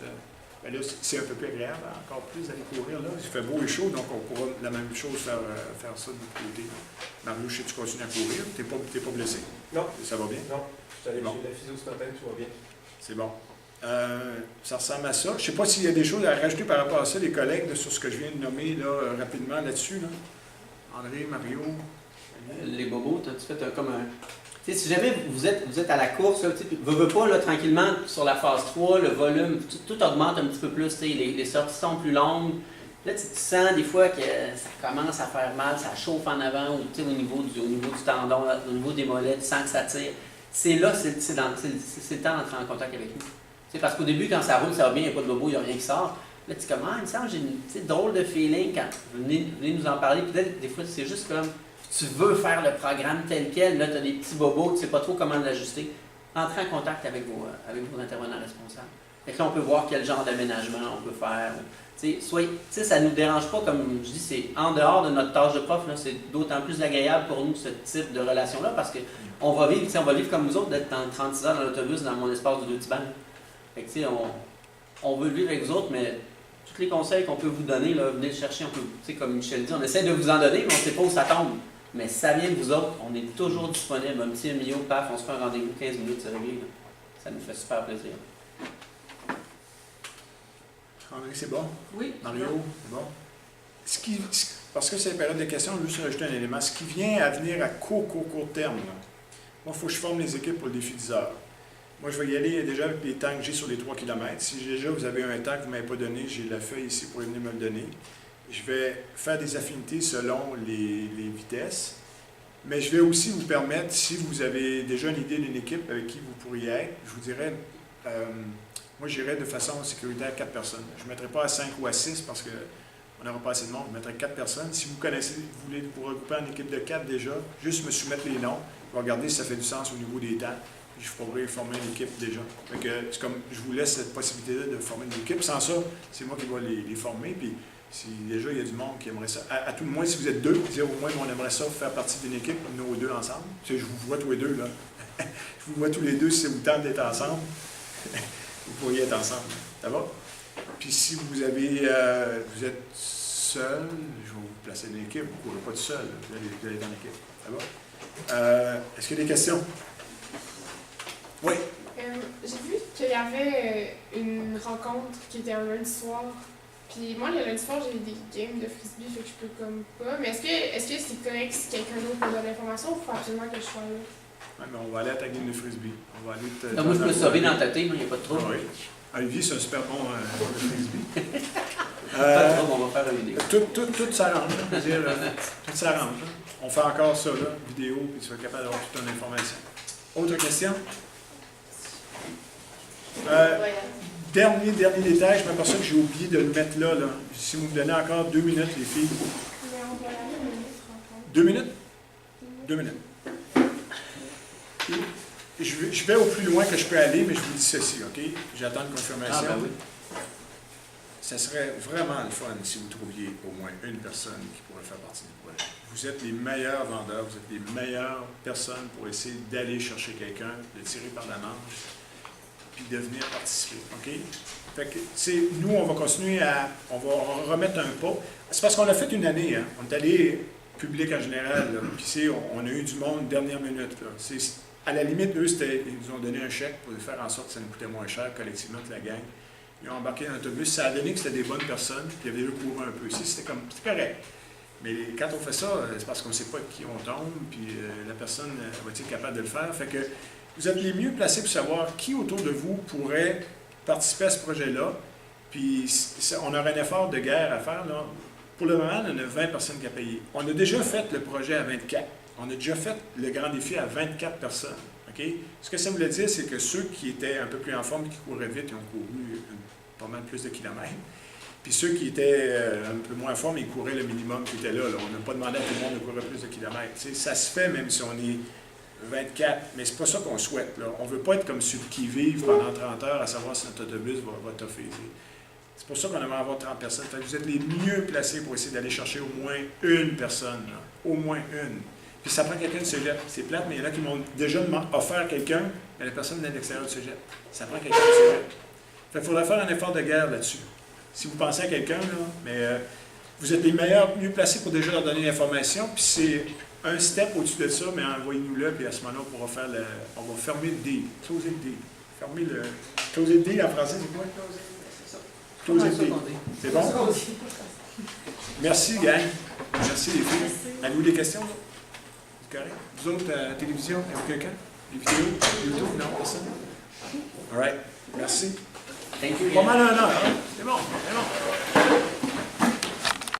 Ben là, c'est un peu plus agréable, encore plus d'aller courir. Là. Il fait beau et chaud, donc on pourra la même chose faire ça de l'autre côté. Mario, je sais que tu continues à courir. Tu n'es pas blessé? Non. Ça va bien? Non. Je suis allé Bon. chez la physio ce matin, tout va bien. C'est bon. Ça ressemble à ça. Je ne sais pas s'il y a des choses à rajouter par rapport à ça, les collègues, là, sur ce que je viens de nommer là, rapidement là-dessus. Là. André, Mario. Les bobos, tu fait comme un. Tu sais, si jamais vous êtes à la course, là, veux pas, là, tranquillement, sur la phase 3, le volume, tout augmente un petit peu plus, les sorties sont plus longues. Là, tu sens des fois que ça commence à faire mal, ça chauffe en avant, ou au niveau du tendon, là, au niveau des mollets, tu sens que ça tire. C'est là, c'est le temps d'entrer en contact avec nous. T'sais, parce qu'au début, quand ça roule, ça va bien, il n'y a pas de bobo, il n'y a rien qui sort. Là, tu commences, il me semble, j'ai une drôle de feeling quand vous venez nous en parler. Peut-être des fois, c'est juste comme tu veux faire le programme tel quel, là, tu as des petits bobos, tu ne sais pas trop comment l'ajuster. Entrez en contact avec vos intervenants responsables. Fait que là, on peut voir quel genre d'aménagement on peut faire. Ça ne nous dérange pas, comme je dis, c'est en dehors de notre tâche de prof, c'est d'autant plus agréable pour nous, ce type de relation-là, parce qu'on va vivre comme vous autres, d'être en 36 heures dans l'autobus, dans mon espace de 2 petits bancs. Fait que, on veut le vivre avec vous autres, mais tous les conseils qu'on peut vous donner, là, venez le chercher, on peut, comme Michel dit, on essaie de vous en donner, mais on ne sait pas où ça tombe. Mais si ça vient de vous autres, on est toujours disponible. Un petit milieu, paf, on se fait un rendez-vous 15 minutes, c'est réglé. Là. Ça nous fait super plaisir. André, c'est bon? Oui. Mario, c'est bon? Parce que c'est une période de questions, je veux juste rajouter un élément. Ce qui vient à venir à court terme, là, moi, il faut que je forme les équipes pour le défi 10 heures. Moi, je vais y aller déjà avec les temps que j'ai sur les 3 km. Si déjà vous avez un temps que vous ne m'avez pas donné, j'ai la feuille ici pour venir me le donner. Je vais faire des affinités selon les vitesses. Mais je vais aussi vous permettre, si vous avez déjà une idée d'une équipe avec qui vous pourriez être, je vous dirais, moi j'irais de façon sécuritaire 4 personnes. Je ne mettrai pas à 5 ou à 6 parce qu'on n'aura pas assez de monde. Je mettrai 4 personnes. Si vous connaissez, vous voulez vous regrouper en équipe de 4 déjà, juste me soumettre les noms. Je vais regarder si ça fait du sens au niveau des temps. Je pourrais former une équipe déjà. C'est comme je vous laisse cette possibilité de former une équipe. Sans ça, c'est moi qui vais les former. Puis si déjà il y a du monde qui aimerait ça, à tout le moins, si vous êtes 2, dire au moins on aimerait ça faire partie d'une équipe, nous 2 ensemble. Je vous vois tous les 2 là. Je vous vois tous les 2 si ça vous tente d'être ensemble. Vous pourriez être ensemble. Ça va? Puis si vous êtes seul, je vais vous placer dans l'équipe. Vous ne courez pas tout seul. Vous allez dans l'équipe. Ça va? Est-ce qu'il y a des questions? Oui. J'ai vu qu'il y avait une rencontre qui était un lundi soir. Puis moi, le lundi soir, j'ai des games de frisbee, fait que je peux comme pas. Mais est-ce que c'est correct si quelqu'un d'autre me donne l'information ou il faut absolument que je sois là? Oui, mais on va aller à ta game de frisbee. On va aller moi, je peux sauver dans ta team, il n'y a pas de trouble. Ah, oui. Olivier, c'est un super bon de frisbee. Pas de trouble, on va faire une vidéo. Tout s'arrange. Tout s'arrange. On fait encore ça, là, vidéo, puis tu vas être capable d'avoir toute ton information. Autre question? Dernier détail, je m'aperçois que j'ai oublié de le mettre là. Si vous me donnez encore 2 minutes, les filles. Mais on va aller à une autre rencontre. 2 minutes? 2 minutes. Je vais au plus loin que je peux aller, mais je vous dis ceci, OK? J'attends une confirmation. Ah, ben oui. Ça serait vraiment le fun si vous trouviez au moins une personne qui pourrait faire partie du projet. Vous êtes les meilleurs vendeurs, vous êtes les meilleures personnes pour essayer d'aller chercher quelqu'un, de tirer par la manche, puis de venir participer, OK? Fait que, nous, on va continuer on va remettre un pas. C'est parce qu'on l'a fait une année, hein? On est allé public en général, là, puis on a eu du monde dernière minute, là. À la limite, eux, ils nous ont donné un chèque pour faire en sorte que ça nous coûtait moins cher collectivement que la gang. Ils ont embarqué dans l'autobus. Ça a donné que c'était des bonnes personnes, puis il y avait le courant un peu. C'était correct. Mais quand on fait ça, c'est parce qu'on ne sait pas de qui on tombe, puis la personne va-t-il être capable de le faire. Fait que vous êtes les mieux placés pour savoir qui autour de vous pourrait participer à ce projet-là. Puis on aura un effort de guerre à faire, là. Pour le moment, on a 20 personnes qui ont payé. On a déjà fait le projet à 24. On a déjà fait le grand défi à 24 personnes. Okay? Ce que ça voulait dire, c'est que ceux qui étaient un peu plus en forme et qui couraient vite, ils ont couru pas mal plus de kilomètres. Puis ceux qui étaient un peu moins en forme, ils couraient le minimum qui était là. On n'a pas demandé à tout le monde de courir plus de kilomètres. T'sais, ça se fait même si on est 24, mais c'est pas ça qu'on souhaite. Là. On ne veut pas être comme ceux qui vivent pendant 30 heures à savoir si notre autobus va toffer. C'est pour ça qu'on aimerait avoir 30 personnes. Fait que vous êtes les mieux placés pour essayer d'aller chercher au moins une personne. Là. Au moins une. Puis ça prend quelqu'un de cégep. C'est plate, mais il y en a qui m'ont déjà offert quelqu'un, mais la personne vient de l'extérieur du cégep. Ça prend quelqu'un de cégep. Fait qu'il faudrait faire un effort de guerre là-dessus. Si vous pensez à quelqu'un, là, mais vous êtes les meilleurs, mieux placés pour déjà leur donner l'information, puis c'est un step au-dessus de ça, mais envoyez-nous-le, puis à ce moment-là, on va fermer le deal, closer le deal. fermer le... Closer le deal en français, c'est quoi? Closer le deal. C'est bon? Merci, gang. Merci, les filles. Avez-vous des questions? C'est correct? Vous autres, à la télévision, avez-vous quelqu'un? Les vidéos? YouTube? Non, personne? All right. Merci. Thank you. Pas mal un heure, hein? C'est bon, c'est bon.